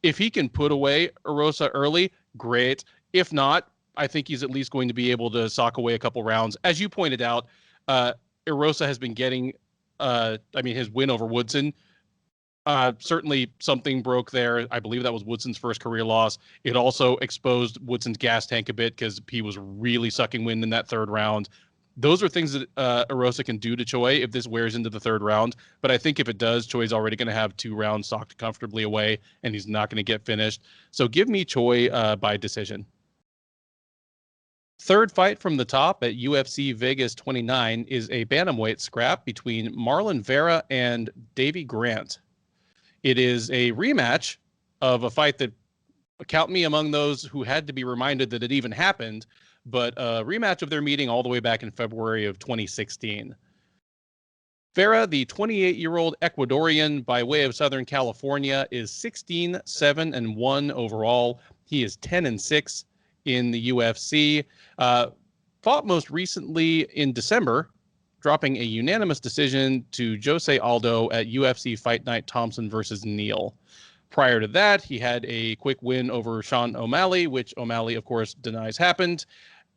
If he can put away Erosa early, great. If not, I think he's at least going to be able to sock away a couple rounds. As you pointed out, Erosa has been getting, his win over Woodson. Certainly something broke there. I believe that was Woodson's first career loss. It also exposed Woodson's gas tank a bit because he was really sucking wind in that third round. Those are things that Erosa can do to Choi if this wears into the third round. But I think if it does, Choi's already going to have 2 rounds socked comfortably away, and he's not going to get finished. So give me Choi by decision. Third fight from the top at UFC Vegas 29 is a bantamweight scrap between Marlon Vera and Davey Grant. It is a rematch of a fight that, count me among those who had to be reminded that it even happened, but a rematch of their meeting all the way back in February of 2016. Vera, the 28-year-old Ecuadorian by way of Southern California, is 16-7-1 overall. He is 10-6 in the UFC. Fought most recently in December, dropping a unanimous decision to Jose Aldo at UFC Fight Night Thompson versus Neal. Prior to that, he had a quick win over Sean O'Malley, which O'Malley, of course, denies happened.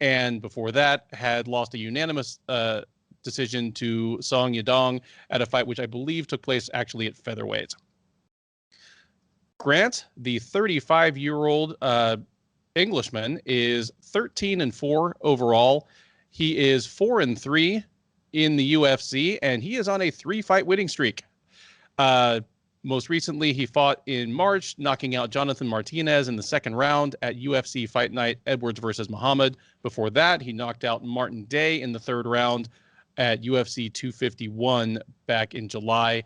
And before that, had lost a unanimous decision to Song Yadong at a fight which I believe took place actually at featherweight. Grant, the 35-year-old Englishman, is 13-4 overall. He is 4-3 in the UFC, and he is on a 3-fight winning streak. Most recently, he fought in March, knocking out Jonathan Martinez in the second round at UFC Fight Night Edwards versus Muhammad. Before that, he knocked out Martin Day in the third round at UFC 251 back in July.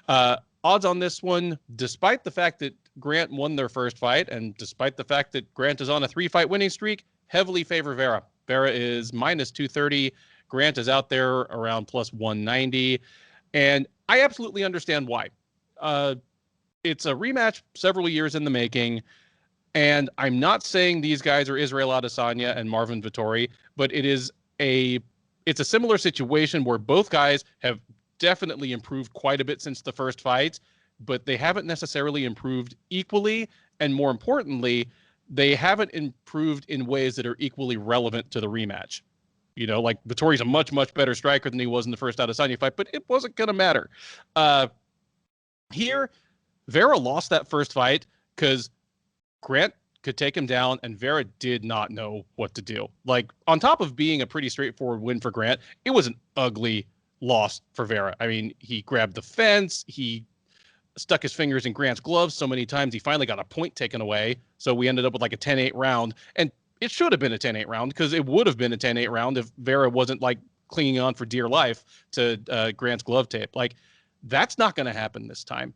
Odds on this one, despite the fact that Grant won their first fight, and despite the fact that Grant is on a 3-fight winning streak, heavily favor Vera. Vera is minus 230. Grant is out there around plus 190. And I absolutely understand why. It's a rematch several years in the making. And I'm not saying these guys are Israel Adesanya and Marvin Vettori, but it's a similar situation where both guys have definitely improved quite a bit since the first fight, but they haven't necessarily improved equally. And more importantly, they haven't improved in ways that are equally relevant to the rematch. You know, like Vettori's a much, much better striker than he was in the first Adesanya fight, but it wasn't going to matter. Here, Vera lost that first fight because Grant could take him down, and Vera did not know what to do. Like, on top of being a pretty straightforward win for Grant, it was an ugly loss for Vera. I mean, he grabbed the fence, he stuck his fingers in Grant's gloves so many times, he finally got a point taken away, so we ended up with like a 10-8 round, and it should have been a 10-8 round, because it would have been a 10-8 round if Vera wasn't, like, clinging on for dear life to Grant's glove tape. Like, that's not going to happen this time.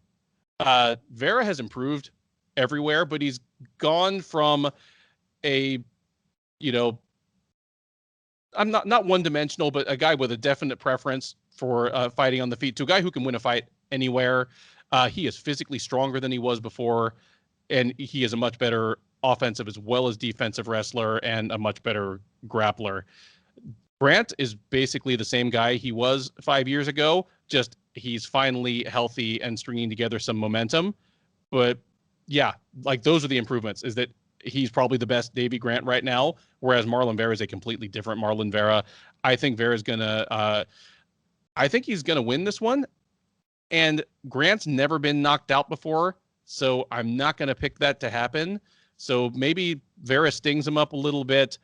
Vera has improved everywhere, but he's gone from a, you know, I'm not one-dimensional, but a guy with a definite preference for fighting on the feet to a guy who can win a fight anywhere. He is physically stronger than he was before, and he is a much better offensive as well as defensive wrestler and a much better grappler. Grant is basically the same guy he was 5 years ago, just he's finally healthy and stringing together some momentum. But yeah, like, those are the improvements, is that he's probably the best Davey Grant right now, whereas Marlon Vera is a completely different Marlon Vera. I think Vera's I think he's gonna win this one. And Grant's never been knocked out before, so I'm not gonna pick that to happen. So maybe Vera stings him up a little bit.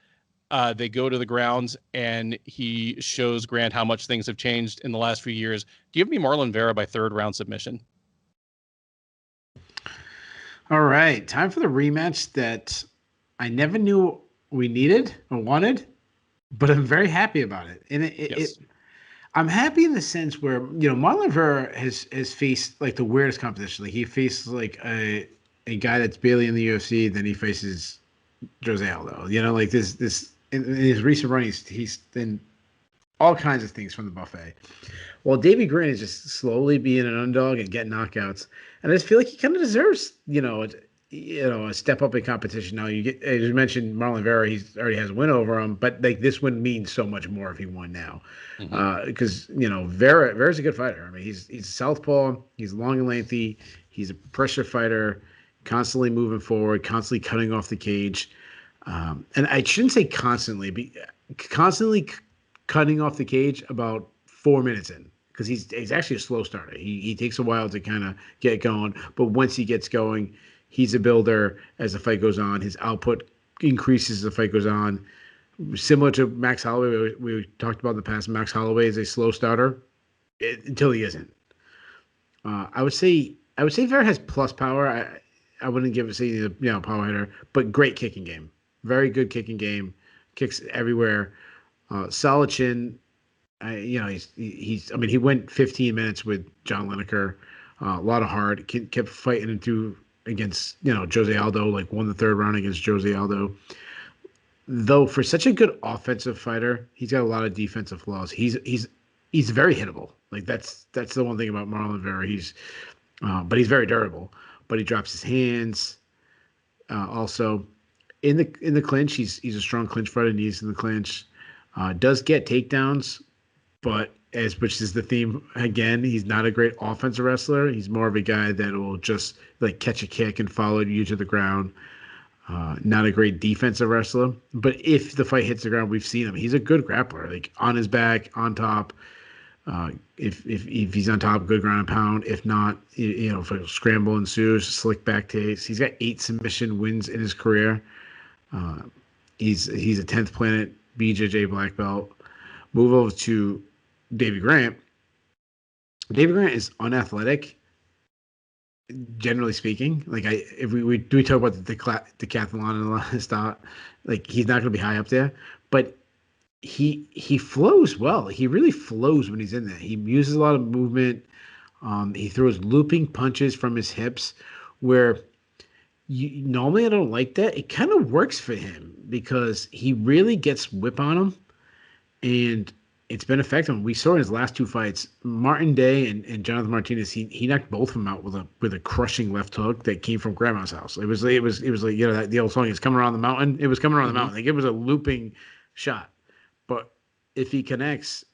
They go to the ground, and he shows Grant how much things have changed in the last few years. Give me Marlon Vera by third round submission. All right, time for the rematch that I never knew we needed or wanted, but I'm very happy about it. And I'm happy in the sense where, you know, Marlon Vera has faced like the weirdest competition. Like, he faced like a guy that's barely in the UFC, then he faces Jose Aldo. You know, like this in his recent run, he's been all kinds of things from the buffet. Well, Davey Grant is just slowly being an underdog and getting knockouts, and I just feel like he kind of deserves, a step up in competition. Now, you get, as you mentioned, Marlon Vera, he's already has a win over him, but like, this win means so much more if he won now, because Vera's a good fighter. I mean, he's southpaw, he's long and lengthy, he's a pressure fighter, constantly moving forward, constantly cutting off the cage. And I shouldn't say constantly, constantly cutting off the cage about 4 minutes in, because he's actually a slow starter. He takes a while to kind of get going, but once he gets going, he's a builder as the fight goes on. His output increases as the fight goes on. Similar to Max Holloway, we talked about in the past, Max Holloway is a slow starter until he isn't. I would say Vera has plus power. I wouldn't give it, say, power hitter, but great kicking game. Very good kicking game. Kicks everywhere. Solid chin. He went 15 minutes with John Lineker. A lot of heart. Kept fighting him through against, Jose Aldo, like won the third round against Jose Aldo. Though for such a good offensive fighter, he's got a lot of defensive flaws. He's very hittable. Like, that's the one thing about Marlon Vera. But he's very durable. But he drops his hands. Also, in the clinch, he's a strong clinch fighter. He's in the clinch. Does get takedowns, but which is the theme again, he's not a great offensive wrestler. He's more of a guy that will just like catch a kick and follow you to the ground. Not a great defensive wrestler, but if the fight hits the ground, we've seen him. He's a good grappler, like on his back, on top. If he's on top, good ground and pound. If not, if a scramble ensues, slick back takes. He's got 8 submission wins in his career. He's a 10th planet BJJ black belt. Move over to Davey Grant. Davey Grant is unathletic, generally speaking. Like if we talk about the decathlon and all that stuff, like he's not going to be high up there, but he flows well. He really flows when he's in there. He uses a lot of movement. He throws looping punches from his hips where normally I don't like that. It kind of works for him because he really gets whip on him, and it's been effective. We saw in his last 2 fights, Martin Day and Jonathan Martinez. He knocked both of them out with a crushing left hook that came from Grandma's house. It was like that the old song is coming around the mountain. It was coming around the mountain. Like it was a looping shot. But if he connects,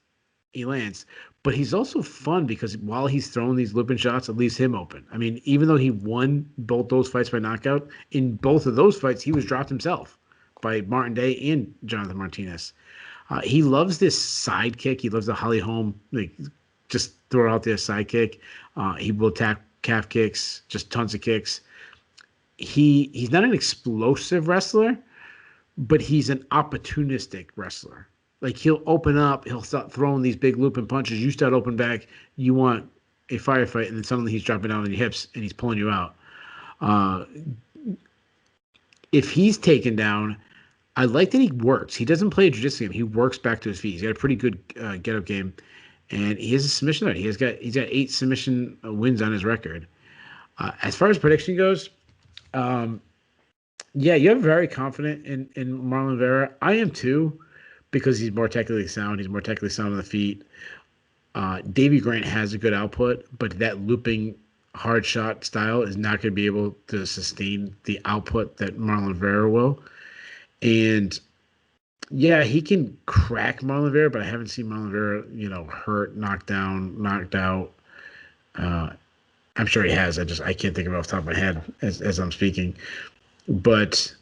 he lands. But he's also fun because while he's throwing these looping shots, it leaves him open. I mean, even though he won both those fights by knockout, in both of those fights, he was dropped himself by Martin Day and Jonathan Martinez. He loves this side kick. He loves the Holly Holm, like just throw out there side kick. He will attack calf kicks, just tons of kicks. He's not an explosive wrestler, but he's an opportunistic wrestler. Like he'll open up, he'll start throwing these big looping punches. You start open back, you want a firefight, and then suddenly he's dropping down on your hips and he's pulling you out. If he's taken down, I like that he works. He doesn't play a jiu-jitsu game. He works back to his feet. He's got a pretty good get-up game, and he has a submission rate. He's got 8 submission wins on his record. As far as prediction goes, you're very confident in Marlon Vera. I am too, because he's more technically sound. He's more technically sound on the feet. Davey Grant has a good output, but that looping hard shot style is not going to be able to sustain the output that Marlon Vera will. And yeah, he can crack Marlon Vera, but I haven't seen Marlon Vera, hurt, knocked down, knocked out. I'm sure he has. I can't think of it off the top of my head as I'm speaking. But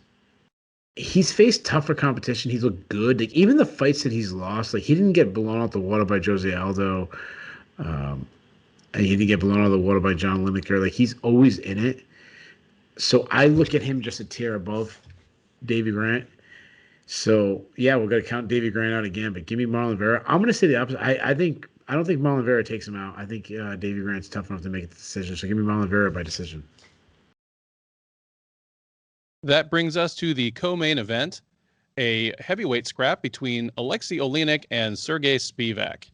he's faced tougher competition. He's looked good. Like even the fights that he's lost, like he didn't get blown out the water by Jose Aldo. And he didn't get blown out of the water by John Lineker. Like he's always in it. So I look at him just a tier above Davey Grant. So yeah, we're gonna count Davey Grant out again, but give me Marlon Vera. I'm gonna say the opposite. I don't think Marlon Vera takes him out. I think Davey Grant's tough enough to make a decision. So give me Marlon Vera by decision. That brings us to the co-main event, a heavyweight scrap between Alexey Oleynik and Sergey Spivak.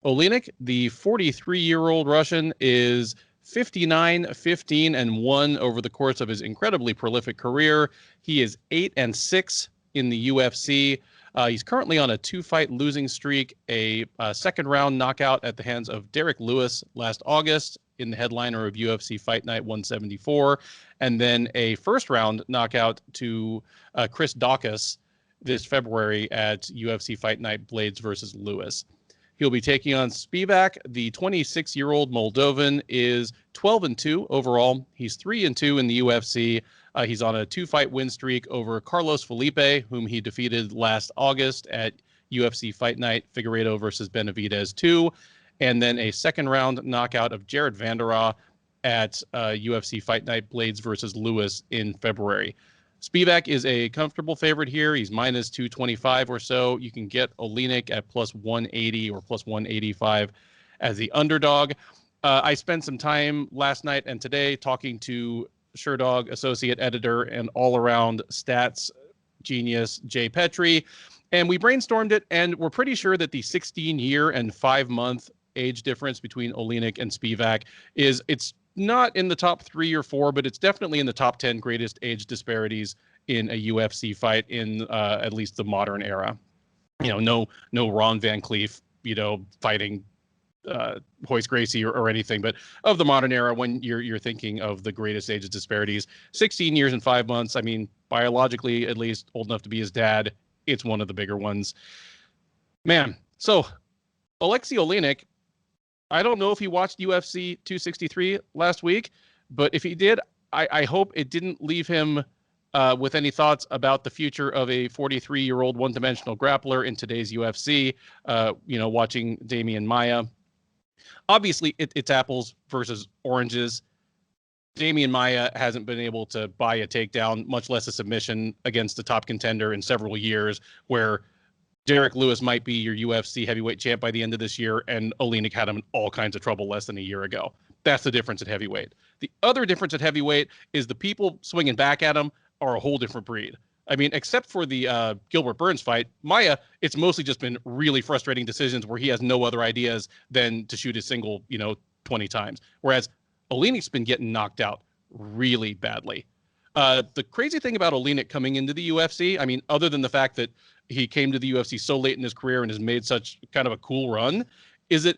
Oleynik, the 43-year-old Russian, is 59-15-1 over the course of his incredibly prolific career. He is 8-6 in the UFC. He's currently on a 2-fight losing streak, a second-round knockout at the hands of Derek Lewis last August in the headliner of UFC Fight Night 174, and then a first-round knockout to Chris Daukaus this February at UFC Fight Night Blades versus Lewis. He'll be taking on Spivak. The 26-year-old Moldovan is 12-2 overall. He's 3-2 in the UFC. He's on a 2-fight win streak over Carlos Felipe, whom he defeated last August at UFC Fight Night Figueiredo versus Benavidez 2, and then a second-round knockout of Jared Vanderaa at UFC Fight Night Blades versus Lewis in February. Spivak is a comfortable favorite here. He's minus 225 or so. You can get Oleynik at plus 180 or plus 185 as the underdog. I spent some time last night and today talking to SureDog associate editor and all-around stats genius Jay Petrie, and we brainstormed it, and we're pretty sure that the 16-year and 5-month age difference between Oleynik and Spivak it's not in the top 3 or 4, but it's definitely in the top 10 greatest age disparities in a UFC fight in at least the modern era. No Ron Van Cleef, fighting Royce Gracie or anything, but of the modern era, when you're thinking of the greatest age disparities, 16 years and 5 months. I mean, biologically at least old enough to be his dad. It's one of the bigger ones. Man, so Alexey Oleynik, I don't know if he watched UFC 263 last week, but if he did, I hope it didn't leave him with any thoughts about the future of a 43-year-old one-dimensional grappler in today's UFC, watching Demian Maia. Obviously, it's apples versus oranges. Demian Maia hasn't been able to buy a takedown, much less a submission against the top contender in several years, where Derek Lewis might be your UFC heavyweight champ by the end of this year, and Oleynik had him in all kinds of trouble less than a year ago. That's the difference at heavyweight. The other difference at heavyweight is the people swinging back at him are a whole different breed. I mean, except for the Gilbert Burns fight, Maia, it's mostly just been really frustrating decisions where he has no other ideas than to shoot his single, 20 times. Whereas Oleynik's been getting knocked out really badly. The crazy thing about Oleynik coming into the UFC, I mean, other than the fact that he came to the UFC so late in his career and has made such kind of a cool run, is that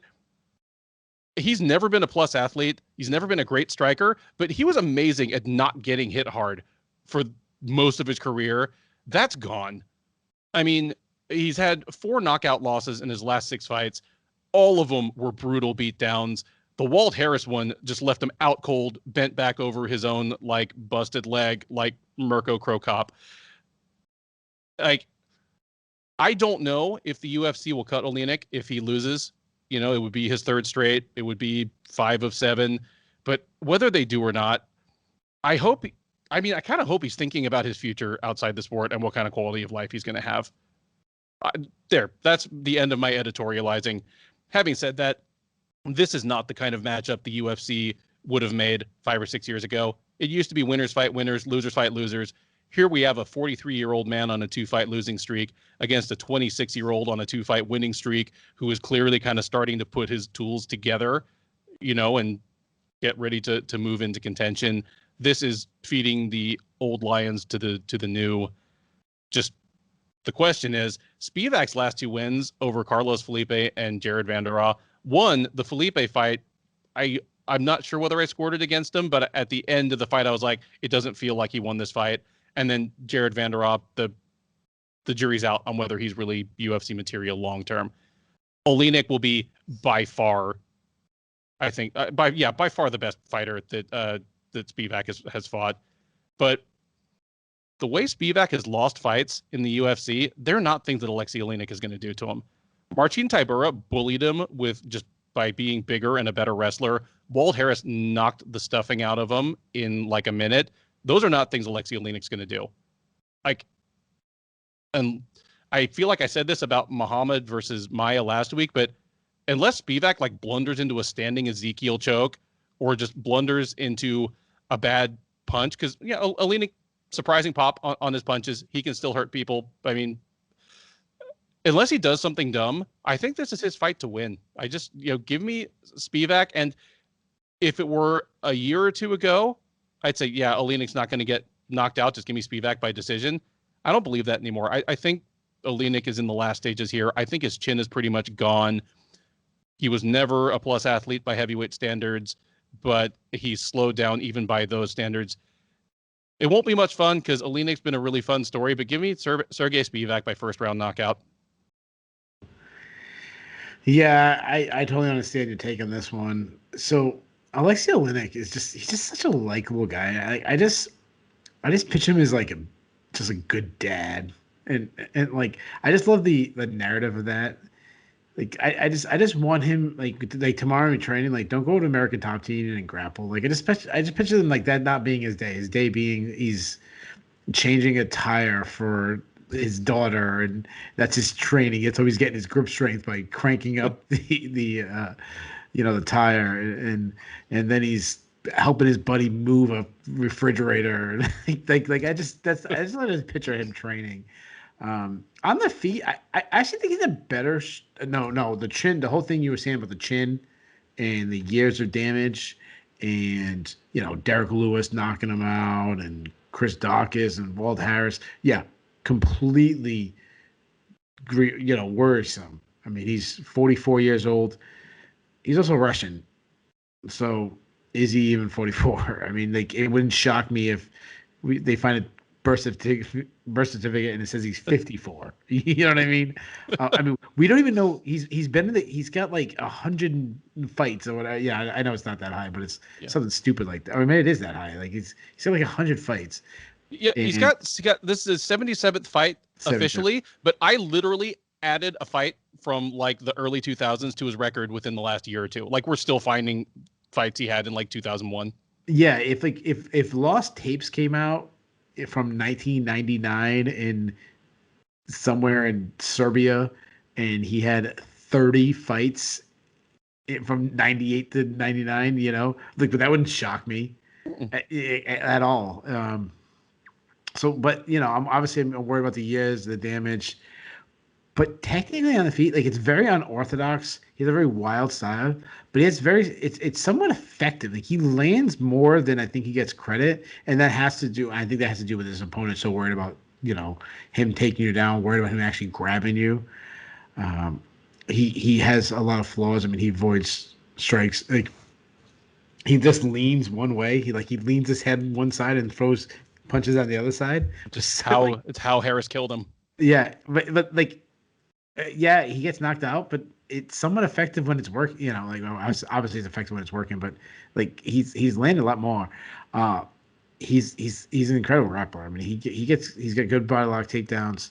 he's never been a plus athlete. He's never been a great striker, but he was amazing at not getting hit hard for most of his career. That's gone. I mean, he's had 4 knockout losses in his last 6 fights. All of them were brutal beatdowns. The Walt Harris one just left him out cold, bent back over his own, busted leg, like Mirko Cro Cop. I don't know if the UFC will cut Oleynik if he loses. It would be his 3rd straight. It would be 5 of 7. But whether they do or not, I kind of hope he's thinking about his future outside the sport and what kind of quality of life he's going to have. That's the end of my editorializing. Having said that, this is not the kind of matchup the UFC would have made 5 or 6 years ago. It used to be winners fight winners, losers fight losers. Here we have a 43-year-old man on a 2-fight losing streak against a 26-year-old on a 2-fight winning streak who is clearly kind of starting to put his tools together, and get ready to move into contention. This is feeding the old lions to the new. Just the question is, Spivak's last 2 wins over Carlos Felipe and Jared Vanderaa. One, the Felipe fight, I'm not sure whether I scored it against him, but at the end of the fight, I was like, it doesn't feel like he won this fight. And then Jared Vanderaa, the jury's out on whether he's really UFC material long term. Oleynik will be by far, I think, by far the best fighter that Spivak has fought. But the way Spivak has lost fights in the UFC, they're not things that Alexey Oleynik is going to do to him. Marcin Tybura bullied him by being bigger and a better wrestler. Walt Harris knocked the stuffing out of him in a minute. Those are not things Alexey Oleynik's going to do. And I feel like I said this about Muhammad versus Maia last week, but unless Spivak blunders into a standing Ezekiel choke or just blunders into a bad punch, because Oleynik, surprising pop on his punches, he can still hurt people. I mean, unless he does something dumb, I think this is his fight to win. I just, give me Spivak. And if it were a year or 2 ago, I'd say, yeah, Oleynik's not going to get knocked out. Just give me Spivak by decision. I don't believe that anymore. I think Oleynik is in the last stages here. I think his chin is pretty much gone. He was never a plus athlete by heavyweight standards, but he's slowed down even by those standards. It won't be much fun because Oleynik's been a really fun story, but give me Sergey Spivak by 1st round knockout. Yeah, I totally understand your take on this one. So Alexey Oleynik he's just such a likable guy. I just picture him as just a good dad, and I just love the narrative of that. I just want him tomorrow in training, don't go to American Top Team and grapple. I just picture them that not being his day. His day being he's changing a tire for his daughter, and that's his training. It's always getting his grip strength by cranking up the tire, and then he's helping his buddy move a refrigerator. I just want to picture him training. On the feet, I actually think he's a better. The chin. The whole thing you were saying about the chin and the years of damage, and Derek Lewis knocking him out, and Chris Dawkins and Walt Harris. Yeah, completely. Worrisome. I mean, he's 44 years old. He's also Russian, so is he even 44? I mean, it wouldn't shock me if they find it birth certificate and it says he's 54. You know what I mean? I mean, we don't even know he's been in he's got like 100 fights or whatever. Yeah, I know it's not that high, but it's something stupid like that. I mean, maybe it is that high. Like he's got like 100 fights. Yeah, he's got this is his 77th fight officially, but I literally added a fight from like the early 2000s to his record within the last year or two. Like we're still finding fights he had in like 2001. Yeah, if lost tapes came out from 1999 in somewhere in Serbia, and he had 30 fights from 98 to 99, you know, like, but that wouldn't shock me at all. So, but you know, I'm worried about the years, the damage. But technically on the feet, like it's very unorthodox. He has a very wild style, but it's somewhat effective. Like he lands more than I think he gets credit, and I think that has to do with his opponent so worried about, you know, him taking you down, worried about him actually grabbing you. He has a lot of flaws. I mean, he avoids strikes. Like he just leans one way. He leans his head one side and throws punches on the other side. It's how Harris killed him. Yeah, but like. Yeah, he gets knocked out, but it's somewhat effective when it's working. You know, like obviously it's effective when it's working, but like he's landed a lot more. He's an incredible grappler. I mean, he's got good body lock takedowns.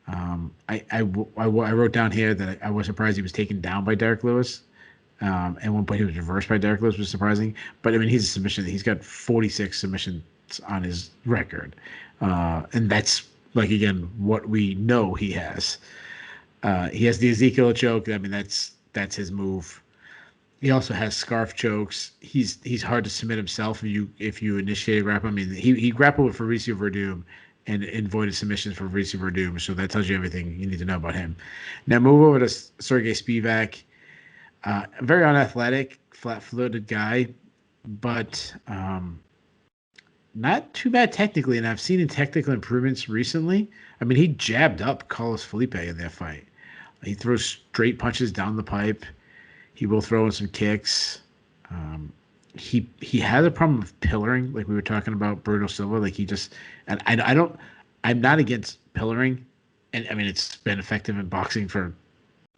I wrote down here that I was surprised he was taken down by Derek Lewis. At one point he was reversed by Derek Lewis, which was surprising. But I mean, he's a submission. He's got 46 submissions on his record, and that's like again what we know he has. He has the Ezekiel choke. I mean, that's his move. He also has scarf chokes. He's hard to submit himself if you initiate a grapple. I mean, he grappled with Fabricio Verdum and avoided submissions for Fabricio Verdum. So that tells you everything you need to know about him. Now move over to Sergey Spivak. Very unathletic, flat-footed guy, but not too bad technically. And I've seen technical improvements recently. I mean, he jabbed up Carlos Felipe in that fight. He throws straight punches down the pipe. He will throw in some kicks. He has a problem with pillaring, like we were talking about Bruno Silva. Like he just, and I'm not against pillaring, and I mean it's been effective in boxing for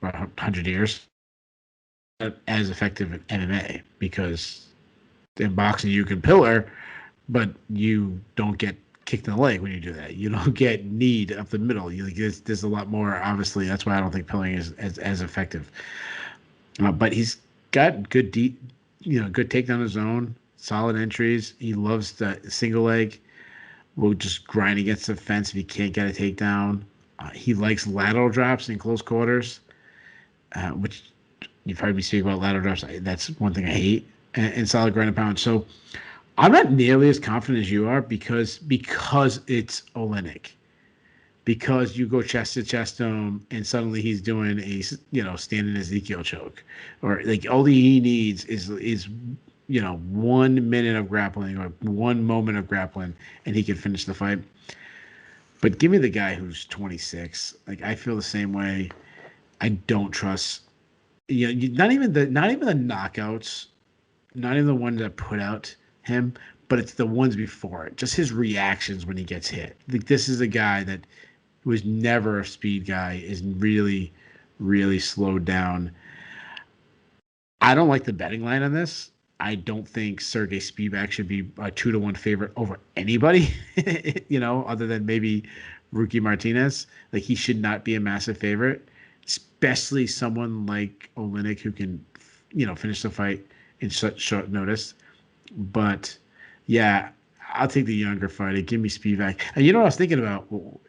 about 100 years. Not as effective in MMA because in boxing you can pillar, but you don't get kicked in the leg when you do that. You don't get kneed up the middle. There's a lot more. Obviously, that's why I don't think pillaring is as effective. But he's got good good takedown of his own, solid entries. He loves the single leg. Will just grind against the fence if he can't get a takedown. He likes lateral drops in close quarters, which you've heard me speak about lateral drops. That's one thing I hate. And solid ground and pound. So I'm not nearly as confident as you are because it's Oleynik. Because you go chest to chest to him and suddenly he's doing a standing Ezekiel choke, or like all he needs is 1 minute of grappling or 1 moment of grappling and he can finish the fight. But give me the guy who's 26. Like I feel the same way. I don't trust. Not even the knockouts, not even the ones that put out him, but it's the ones before it. Just his reactions when he gets hit. Like this is a guy that was never a speed guy, is really, really slowed down. I don't like the betting line on this. I don't think Sergey Spivak should be a 2-1 favorite over anybody, other than maybe Roque Martinez. Like he should not be a massive favorite, especially someone like Oleynik who can, finish the fight in such short notice. But yeah, I'll take the younger fighter. Give me Spivak. And what I was thinking about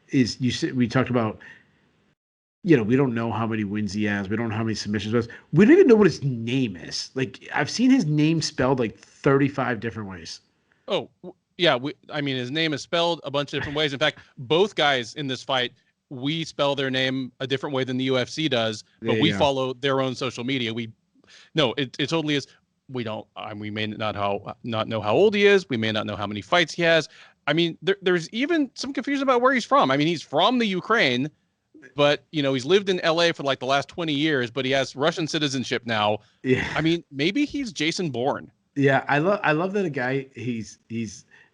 is we talked about, we don't know how many wins he has. We don't know how many submissions he has. We don't even know what his name is. Like I've seen his name spelled like 35 different ways. Oh yeah, his name is spelled a bunch of different ways. In fact, both guys in this fight, we spell their name a different way than the UFC does, but we follow their own social media. It totally is. We don't. We may not know how old he is. We may not know how many fights he has. I mean, there's even some confusion about where he's from. I mean, he's from the Ukraine, but he's lived in LA for like the last 20 years. But he has Russian citizenship now. Yeah. I mean, maybe he's Jason Bourne. Yeah, I love that a guy. He's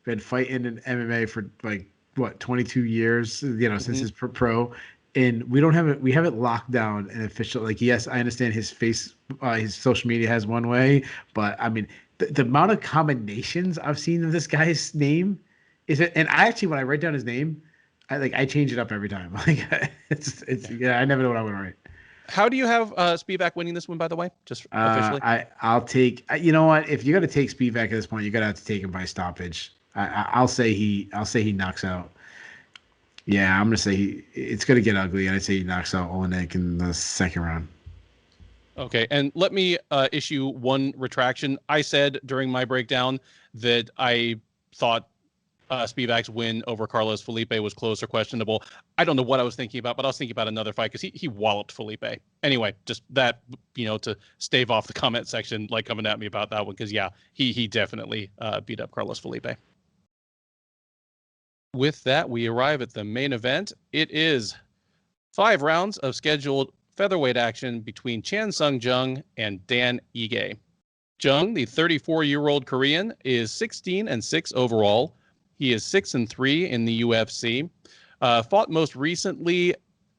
been fighting in MMA for like what 22 years, since Mhm. his pro, and we don't have it. We have it locked down and official. Like, yes, I understand his social media has one way, but I mean, the amount of combinations I've seen of this guy's name is it. And I actually, when I write down his name, I change it up every time. Like, it's yeah, I never know what I'm gonna write. How do you have Spivak winning this one, by the way? Just officially? I'll take. You know what? If you got to take Spivak at this point, you got to have to take him by stoppage. I'll say he knocks out. Yeah, I'm gonna say it's gonna get ugly, and I say he knocks out Oleynik in the second round. Okay, and let me issue one retraction. I said during my breakdown that I thought Spivak's win over Carlos Felipe was close or questionable. I don't know what I was thinking about, but I was thinking about another fight because he walloped Felipe. Anyway, just that, to stave off the comment section like coming at me about that one, because yeah, he definitely beat up Carlos Felipe. With that, we arrive at the main event. It is 5 rounds of scheduled featherweight action between Chan Sung Jung and Dan Ige. Jung, the 34-year-old Korean, is 16-6 overall. He is 6-3 in the UFC. Fought most recently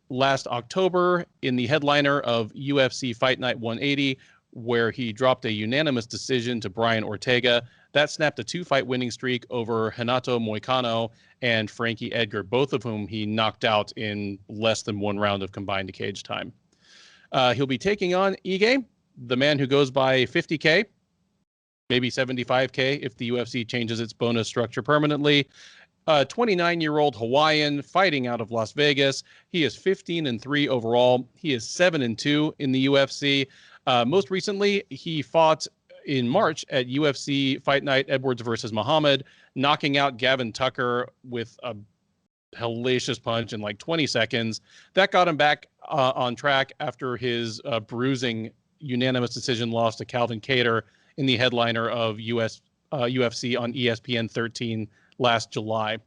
last October in the headliner of UFC Fight Night 180, where he dropped a unanimous decision to Brian Ortega. That snapped a 2-fight winning streak over Renato Moicano and Frankie Edgar, both of whom he knocked out in less than 1 round of combined cage time. He'll be taking on Ige, the man who goes by 50K, maybe 75K if the UFC changes its bonus structure permanently. 29-year-old Hawaiian fighting out of Las Vegas. He is 15-3 overall. He is 7-2 in the UFC. Most recently, he fought in March at UFC Fight Night Edwards versus Muhammad, knocking out Gavin Tucker with a hellacious punch in like 20 seconds. That got him back on track after his bruising unanimous decision loss to Calvin Kattar in the headliner of UFC on ESPN 13 last July.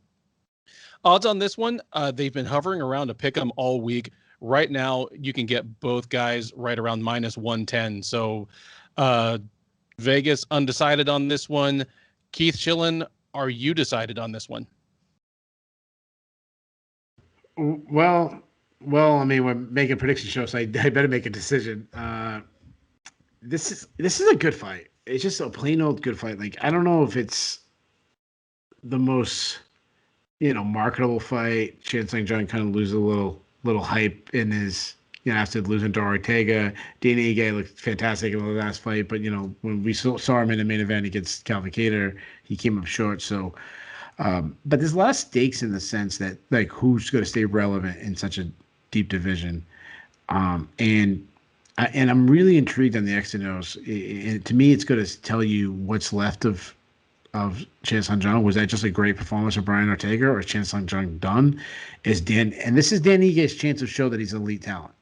Odds on this one, they've been hovering around a pick 'em all week. Right now, you can get both guys right around -110. So Vegas undecided on this one. Keith Chillin, are you decided on this one? Well, I mean, we're making a prediction show, so I better make a decision. This is a good fight. It's just a plain old good fight. Like, I don't know if it's the most marketable fight. Chan Sung Jung kind of loses a little hype in his after losing to Ortega. Dan Ige looked fantastic in the last fight, but when we saw him in the main event against Calvin Kattar, he came up short. So, but there's a lot of stakes in the sense that like who's going to stay relevant in such a deep division, and I'm really intrigued on the X and O's. To me, it's going to tell you what's left of Chan Sung Jung. Was that just a great performance of Brian Ortega, or is Chan Sung Jung done? And this is Dan Ige's chance to show that he's elite talent.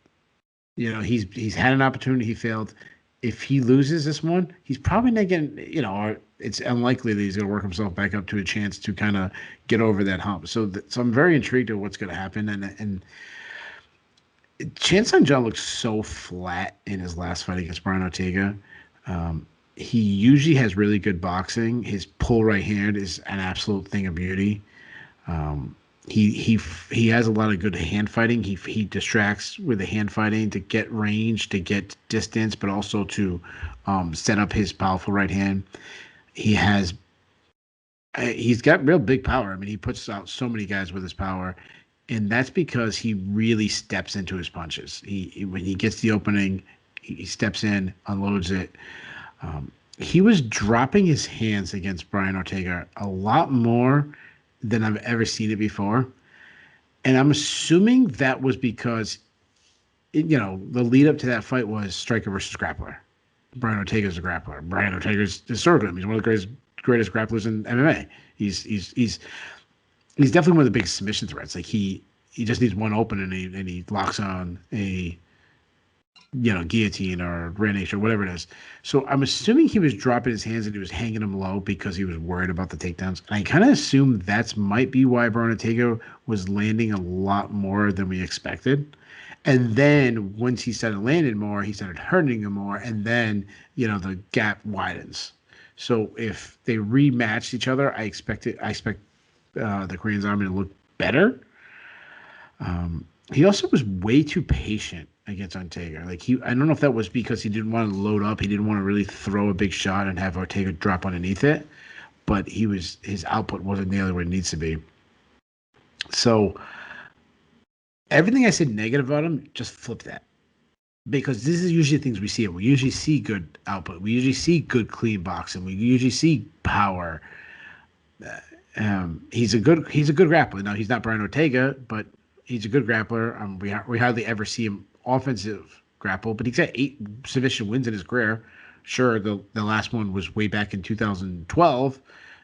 He's had an opportunity, he failed. If he loses this one, he's probably not getting, or it's unlikely that he's going to work himself back up to a chance to kind of get over that hump. So I'm very intrigued at what's going to happen. And Chan Sung Jung looks so flat in his last fight against Brian Ortega. He usually has really good boxing. His pull right hand is an absolute thing of beauty. He has a lot of good hand fighting. He distracts with the hand fighting to get range, to get distance, but also to set up his powerful right hand. He's got real big power. I mean, he puts out so many guys with his power, and that's because he really steps into his punches. When he gets the opening, he steps in, unloads it. He was dropping his hands against Brian Ortega a lot more than I've ever seen it before. And I'm assuming that was because, the lead up to that fight was striker versus grappler. Brian Ortega's a grappler. Brian Ortega's historically, he's one of the greatest grapplers in MMA. He's definitely one of the big submission threats. Like he just needs one open and he locks on a guillotine or Ranish or whatever it is. So I'm assuming he was dropping his hands and he was hanging them low because he was worried about the takedowns. And I kind of assume that's might be why Brian Ortega was landing a lot more than we expected. And then once he started landing more, he started hurting him more. And then, the gap widens. So if they rematched each other, I expect the Korean Zombie to look better. He also was way too patient against Ortega. Like I don't know if that was because he didn't want to load up. He didn't want to really throw a big shot and have Ortega drop underneath it. But his output wasn't nearly where it needs to be. So everything I said negative about him, just flip that. Because this is usually things we see. We usually see good output. We usually see good clean boxing. We usually see power. He's a good grappler. Now he's not Brian Ortega, but he's a good grappler. We hardly ever see him offensive grapple, but he's got 8 submission wins in his career. Sure, the last one was way back in 2012,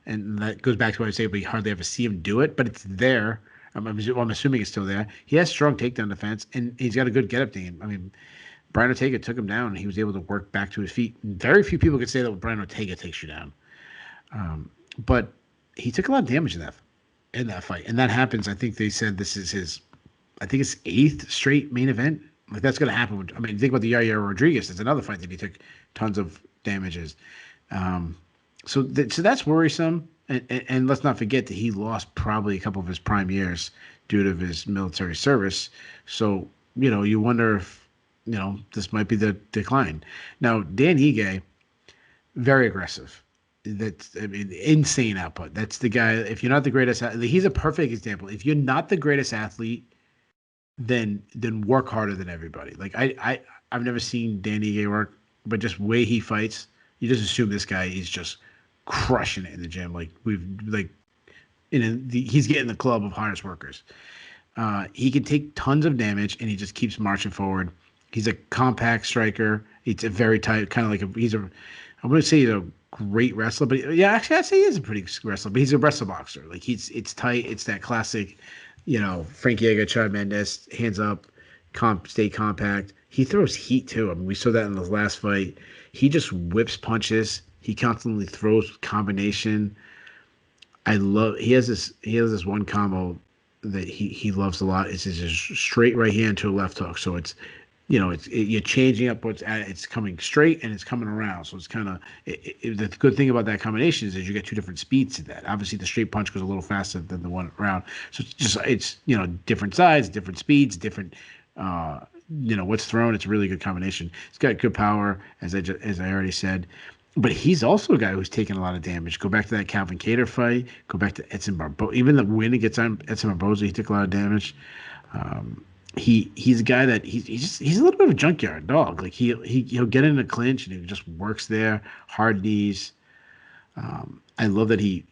and that goes back to what I say. We hardly ever see him do it, but it's there. I'm assuming it's still there. He has strong takedown defense, and he's got a good get-up game. I mean, Brian Ortega took him down, and he was able to work back to his feet. Very few people could say that Brian Ortega takes you down. But he took a lot of damage in that fight. And that happens. I think they said this is his, I think it's 8th straight main event. Like, that's going to happen. I mean, think about the Yair Rodriguez. It's another fight that he took tons of damages. So that's worrisome. And let's not forget that he lost probably a couple of his prime years due to his military service. So, you wonder if, this might be the decline. Now, Dan Ige, very aggressive. Insane output. That's the guy. If you're not the greatest, he's a perfect example. If you're not the greatest athlete, then work harder than everybody. Like I've never seen Dan Ige work, but just way he fights, you just assume this guy is just crushing it in the gym. Like he's getting the club of hardest workers. He can take tons of damage, and he just keeps marching forward. He's a compact striker. It's a very tight, kind of like I wouldn't say he's a great wrestler, but yeah, actually I'd say he is a pretty good wrestler, but he's a wrestler boxer. Like it's tight. It's that classic, Frankie Edgar, Chad Mendes, hands up, stay compact. He throws heat too. I mean, we saw that in the last fight. He just whips punches. He constantly throws combination. He has this one combo that he loves a lot. It's just straight right hand to a left hook. So it's, you're changing up it's coming straight and it's coming around. So it's kind of the good thing about that combination is you get 2 different speeds to that. Obviously, the straight punch goes a little faster than the one around. So it's different sides, different speeds, different what's thrown. It's a really good combination. It's got good power, as I already said. But he's also a guy who's taken a lot of damage. Go back to that Calvin Kattar fight. Go back to Edson Barboza. Even the win against Edson Barboza, he took a lot of damage. He's a guy that he's a little bit of a junkyard dog. Like he'll get in a clinch and he just works there, hard knees. I love that he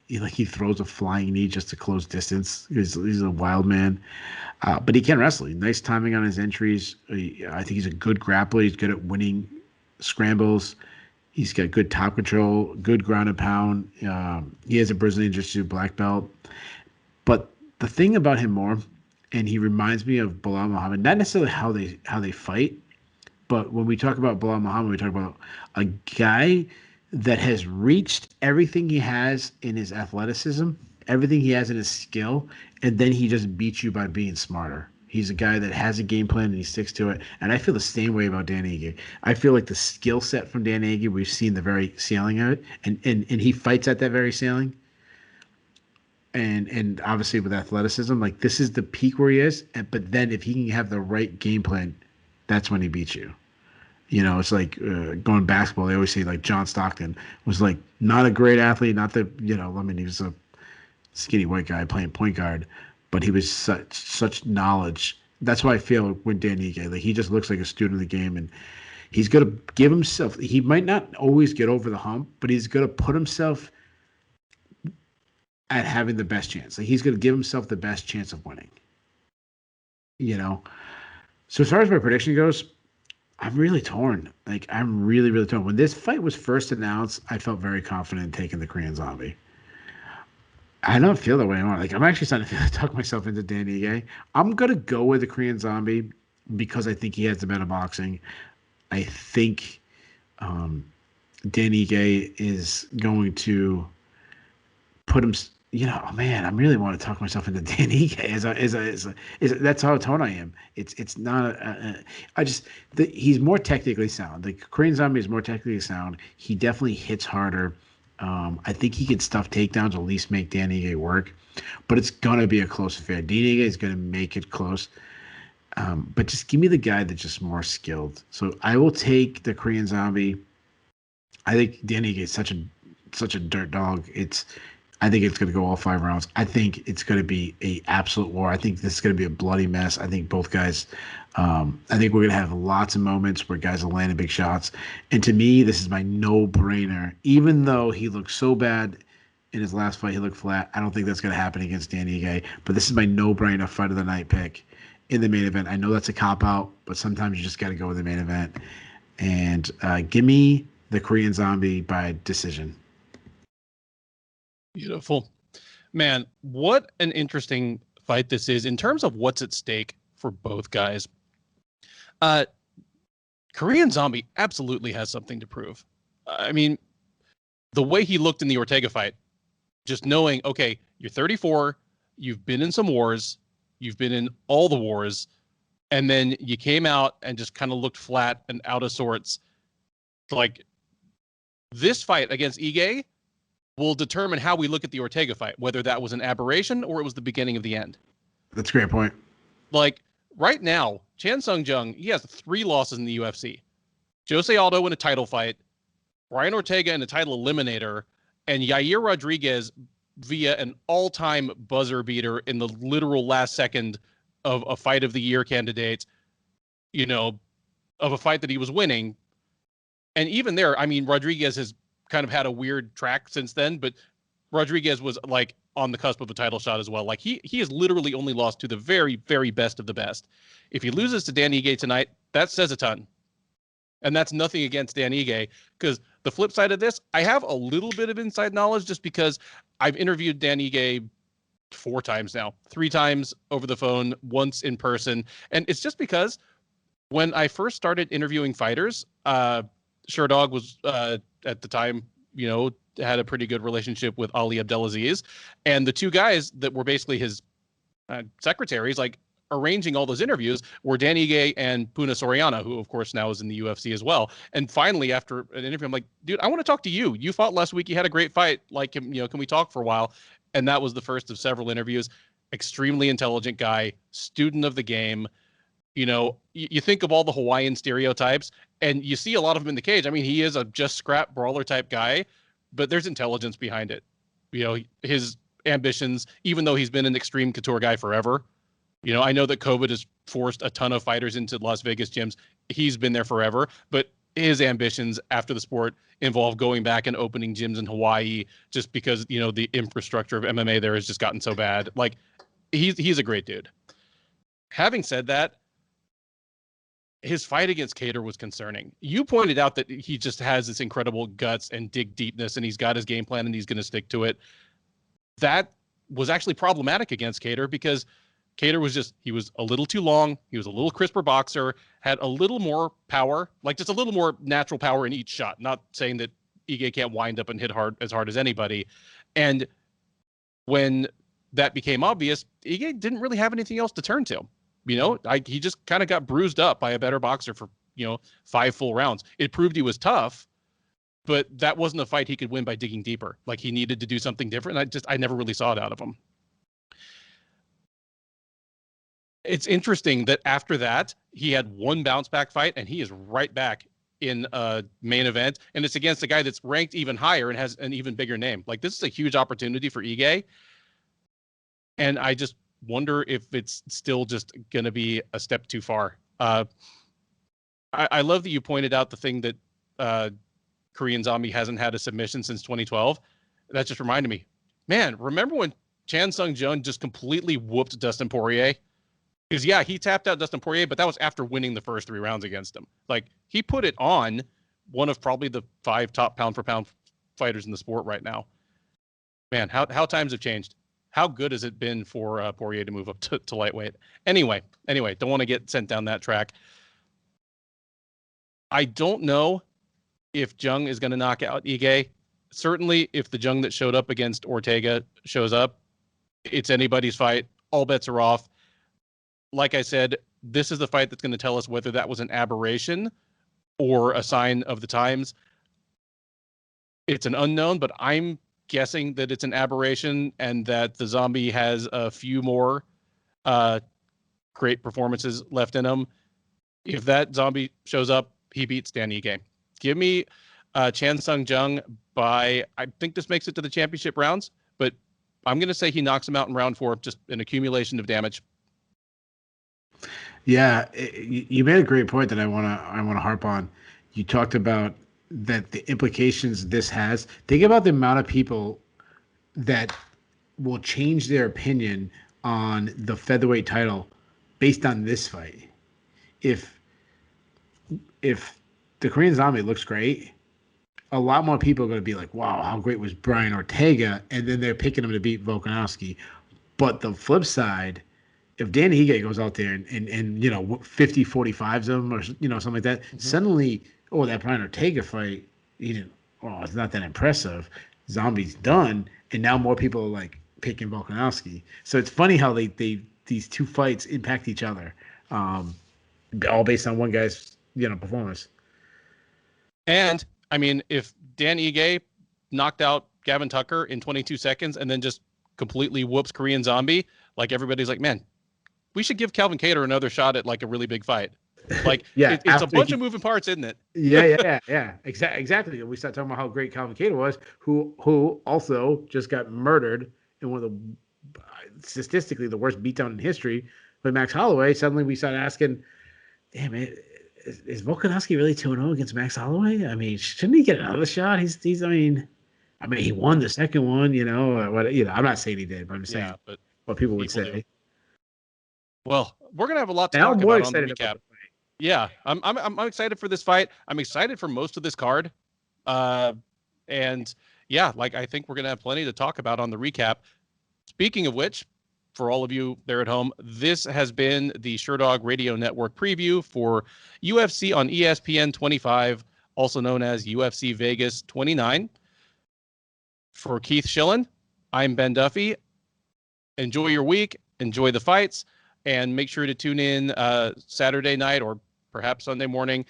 throws a flying knee just to close distance. He's a wild man, but he can wrestle. Nice timing on his entries. I think he's a good grappler. He's good at winning scrambles. He's got good top control, good ground and pound. He has a Brazilian Jiu-Jitsu black belt. But the thing about him more, and he reminds me of Bilal Muhammad, not necessarily how they fight, but when we talk about Bilal Muhammad, we talk about a guy that has reached everything he has in his athleticism, everything he has in his skill, and then he just beats you by being smarter. He's a guy that has a game plan and he sticks to it. And I feel the same way about Dan Ige. I feel like the skill set from Dan Ige, we've seen the very ceiling of it, and he fights at that very ceiling. And obviously with athleticism, like this is the peak where he is. But then if he can have the right game plan, that's when he beats you. It's like going basketball. They always say like John Stockton was like not a great athlete, not the he was a skinny white guy playing point guard, but he was such knowledge. That's why I feel with Dan Ige, like he just looks like a student of the game, and he's gonna give himself. He might not always get over the hump, but he's gonna put himself at having the best chance. Like he's gonna give himself the best chance of winning. So as far as my prediction goes, I'm really torn. Like I'm really, really torn. When this fight was first announced, I felt very confident in taking the Korean Zombie. I don't feel that way anymore. Like I'm actually starting to talk myself into Dan Ige. I'm gonna go with the Korean Zombie because I think he has the better boxing. I think Dan Ige is going to put him. Oh man, I really want to talk myself into Dan Ige. That's how tone I am. It's not. He's more technically sound. The Korean Zombie is more technically sound. He definitely hits harder. I think he can stuff takedowns, at least make Dan Ige work. But it's gonna be a close affair. Dan Ige is gonna make it close. But just give me the guy that's just more skilled. So I will take the Korean Zombie. I think Dan Ige is such a dirt dog. I think it's going to go all 5 rounds. I think it's going to be a absolute war. I think this is going to be a bloody mess. I think both guys. I think we're going to have lots of moments where guys are landing big shots. And to me, this is my no-brainer. Even though he looked so bad in his last fight, he looked flat. I don't think that's going to happen against Dan Ige. But this is my no-brainer fight of the night pick in the main event. I know that's a cop-out, but sometimes you just got to go with the main event. And give me the Korean Zombie by decision. Beautiful. Man, what an interesting fight this is in terms of what's at stake for both guys. Korean Zombie absolutely has something to prove. I mean, the way he looked in the Ortega fight, just knowing, okay, you're 34, you've been in some wars, you've been in all the wars, and then you came out and just kind of looked flat and out of sorts. Like, this fight against Ige will determine how we look at the Ortega fight, whether that was an aberration or it was the beginning of the end. That's a great point. Like, right now, Chan Sung Jung, he has 3 losses in the UFC. Jose Aldo in a title fight, Brian Ortega in a title eliminator, and Yair Rodriguez via an all-time buzzer beater in the literal last second of a fight of the year candidate, of a fight that he was winning. And even there, I mean, Rodriguez has kind of had a weird track since then, but Rodriguez was like on the cusp of a title shot as well. Like he has literally only lost to the very, very best of the best. If he loses to Dan Ige tonight, that says a ton. And that's nothing against Dan Ige, because the flip side of this, I have a little bit of inside knowledge just because I've interviewed Dan Ige 4 times now, 3 times over the phone, once in person. And it's just because when I first started interviewing fighters, Sherdog was at the time, had a pretty good relationship with Ali Abdelaziz, and the 2 guys that were basically his secretaries, like arranging all those interviews, were Dan Ige and Puna Soriano, who of course now is in the UFC as well. And finally, after an interview, I'm like, dude, I want to talk to you. You fought last week. You had a great fight. Like, can we talk for a while? And that was the first of several interviews. Extremely intelligent guy, student of the game. You think of all the Hawaiian stereotypes, and you see a lot of them in the cage. I mean, he is a just scrap brawler type guy, but there's intelligence behind it. His ambitions, even though he's been an extreme couture guy forever. I know that COVID has forced a ton of fighters into Las Vegas gyms. He's been there forever, but his ambitions after the sport involve going back and opening gyms in Hawaii just because, the infrastructure of MMA there has just gotten so bad. Like, he's a great dude. Having said that, his fight against Kattar was concerning. You pointed out that he just has this incredible guts and dig deepness, and he's got his game plan and he's going to stick to it. That was actually problematic against Kattar because Kattar he was a little too long. He was a little crisper boxer, had a little more power, like just a little more natural power in each shot. Not saying that Ige can't wind up and hit hard as anybody. And when that became obvious, Ige didn't really have anything else to turn to. He just kind of got bruised up by a better boxer for, 5 full rounds. It proved he was tough, but that wasn't a fight he could win by digging deeper. Like, he needed to do something different. I never really saw it out of him. It's interesting that after that, he had 1 bounce back fight, and he is right back in a main event. And it's against a guy that's ranked even higher and has an even bigger name. Like, this is a huge opportunity for Ige. And I just wonder if it's still just going to be a step too far. I love that you pointed out the thing that Korean Zombie hasn't had a submission since 2012. That just reminded me, man, remember when Chan Sung Jung just completely whooped Dustin Poirier? Because, yeah, he tapped out Dustin Poirier, but that was after winning the first 3 rounds against him. Like, he put it on one of probably the 5 top pound-for-pound fighters in the sport right now. Man, how times have changed. How good has it been for Poirier to move up to lightweight? Anyway, don't want to get sent down that track. I don't know if Jung is going to knock out Ige. Certainly, if the Jung that showed up against Ortega shows up, it's anybody's fight. All bets are off. Like I said, this is the fight that's going to tell us whether that was an aberration or a sign of the times. It's an unknown, but I'm guessing that it's an aberration and that the zombie has a few more great performances left in him. If that zombie shows up, he beats Dan Ige. Give me Chan Sung Jung by, I think this makes it to the championship rounds, but I'm going to say he knocks him out in round 4, just an accumulation of damage. Yeah, you made a great point that I want to harp on. You talked about that the implications this has. Think about the amount of people that will change their opinion on the featherweight title based on this fight. If the Korean Zombie looks great, a lot more people are going to be like, wow, how great was Brian Ortega? And then they're picking him to beat Volkanovski. But the flip side, if Dan Ige goes out there and 50-45s him or something like that, suddenly, that Brian Ortega fight, it's not that impressive. Zombie's done, and now more people are like picking Volkanovski. So it's funny how these two fights impact each other, all based on one guy's performance. And I mean, if Dan Ige knocked out Gavin Tucker in 22 seconds and then just completely whoops Korean Zombie, like everybody's like, man, we should give Calvin Kattar another shot at like a really big fight. Like, yeah, it's a bunch of moving parts, isn't it? Yeah. Exactly. We start talking about how great Calvin Kattar was, who also just got murdered in one of the statistically the worst beatdown in history by Max Holloway. Suddenly we start asking, damn it, is Volkanovski really 2-0 against Max Holloway? I mean, shouldn't he get another shot? He's he won the second one, I'm not saying he did, but I'm saying but what people would say. Do. Well, we're gonna have a lot to talk about on the recap. Yeah, I'm excited for this fight. I'm excited for most of this card, and yeah, like I think we're gonna have plenty to talk about on the recap. Speaking of which, for all of you there at home, this has been the Sherdog Radio Network preview for UFC on ESPN 25, also known as UFC Vegas 29. For Keith Schillen, I'm Ben Duffy. Enjoy your week, enjoy the fights, and make sure to tune in Saturday night or perhaps Sunday morning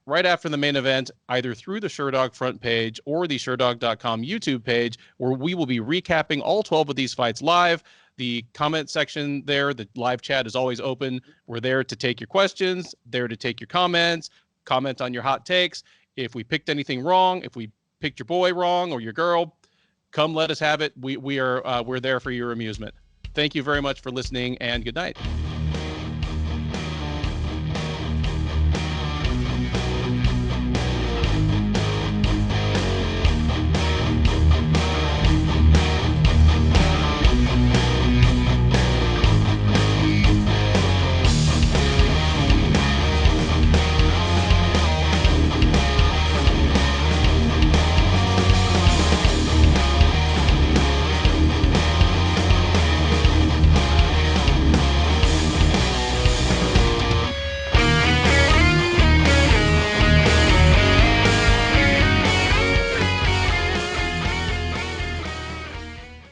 right after the main event, either through the Sherdog front page or the Sherdog.com YouTube page, where we will be recapping all 12 of these fights live. The comment section there, the live chat is always open. We're there to take your questions, there to take your comments, comment on your hot takes. If we picked anything wrong, if we picked your boy wrong or your girl, come let us have it. We're there for your amusement. Thank you very much for listening, and good night.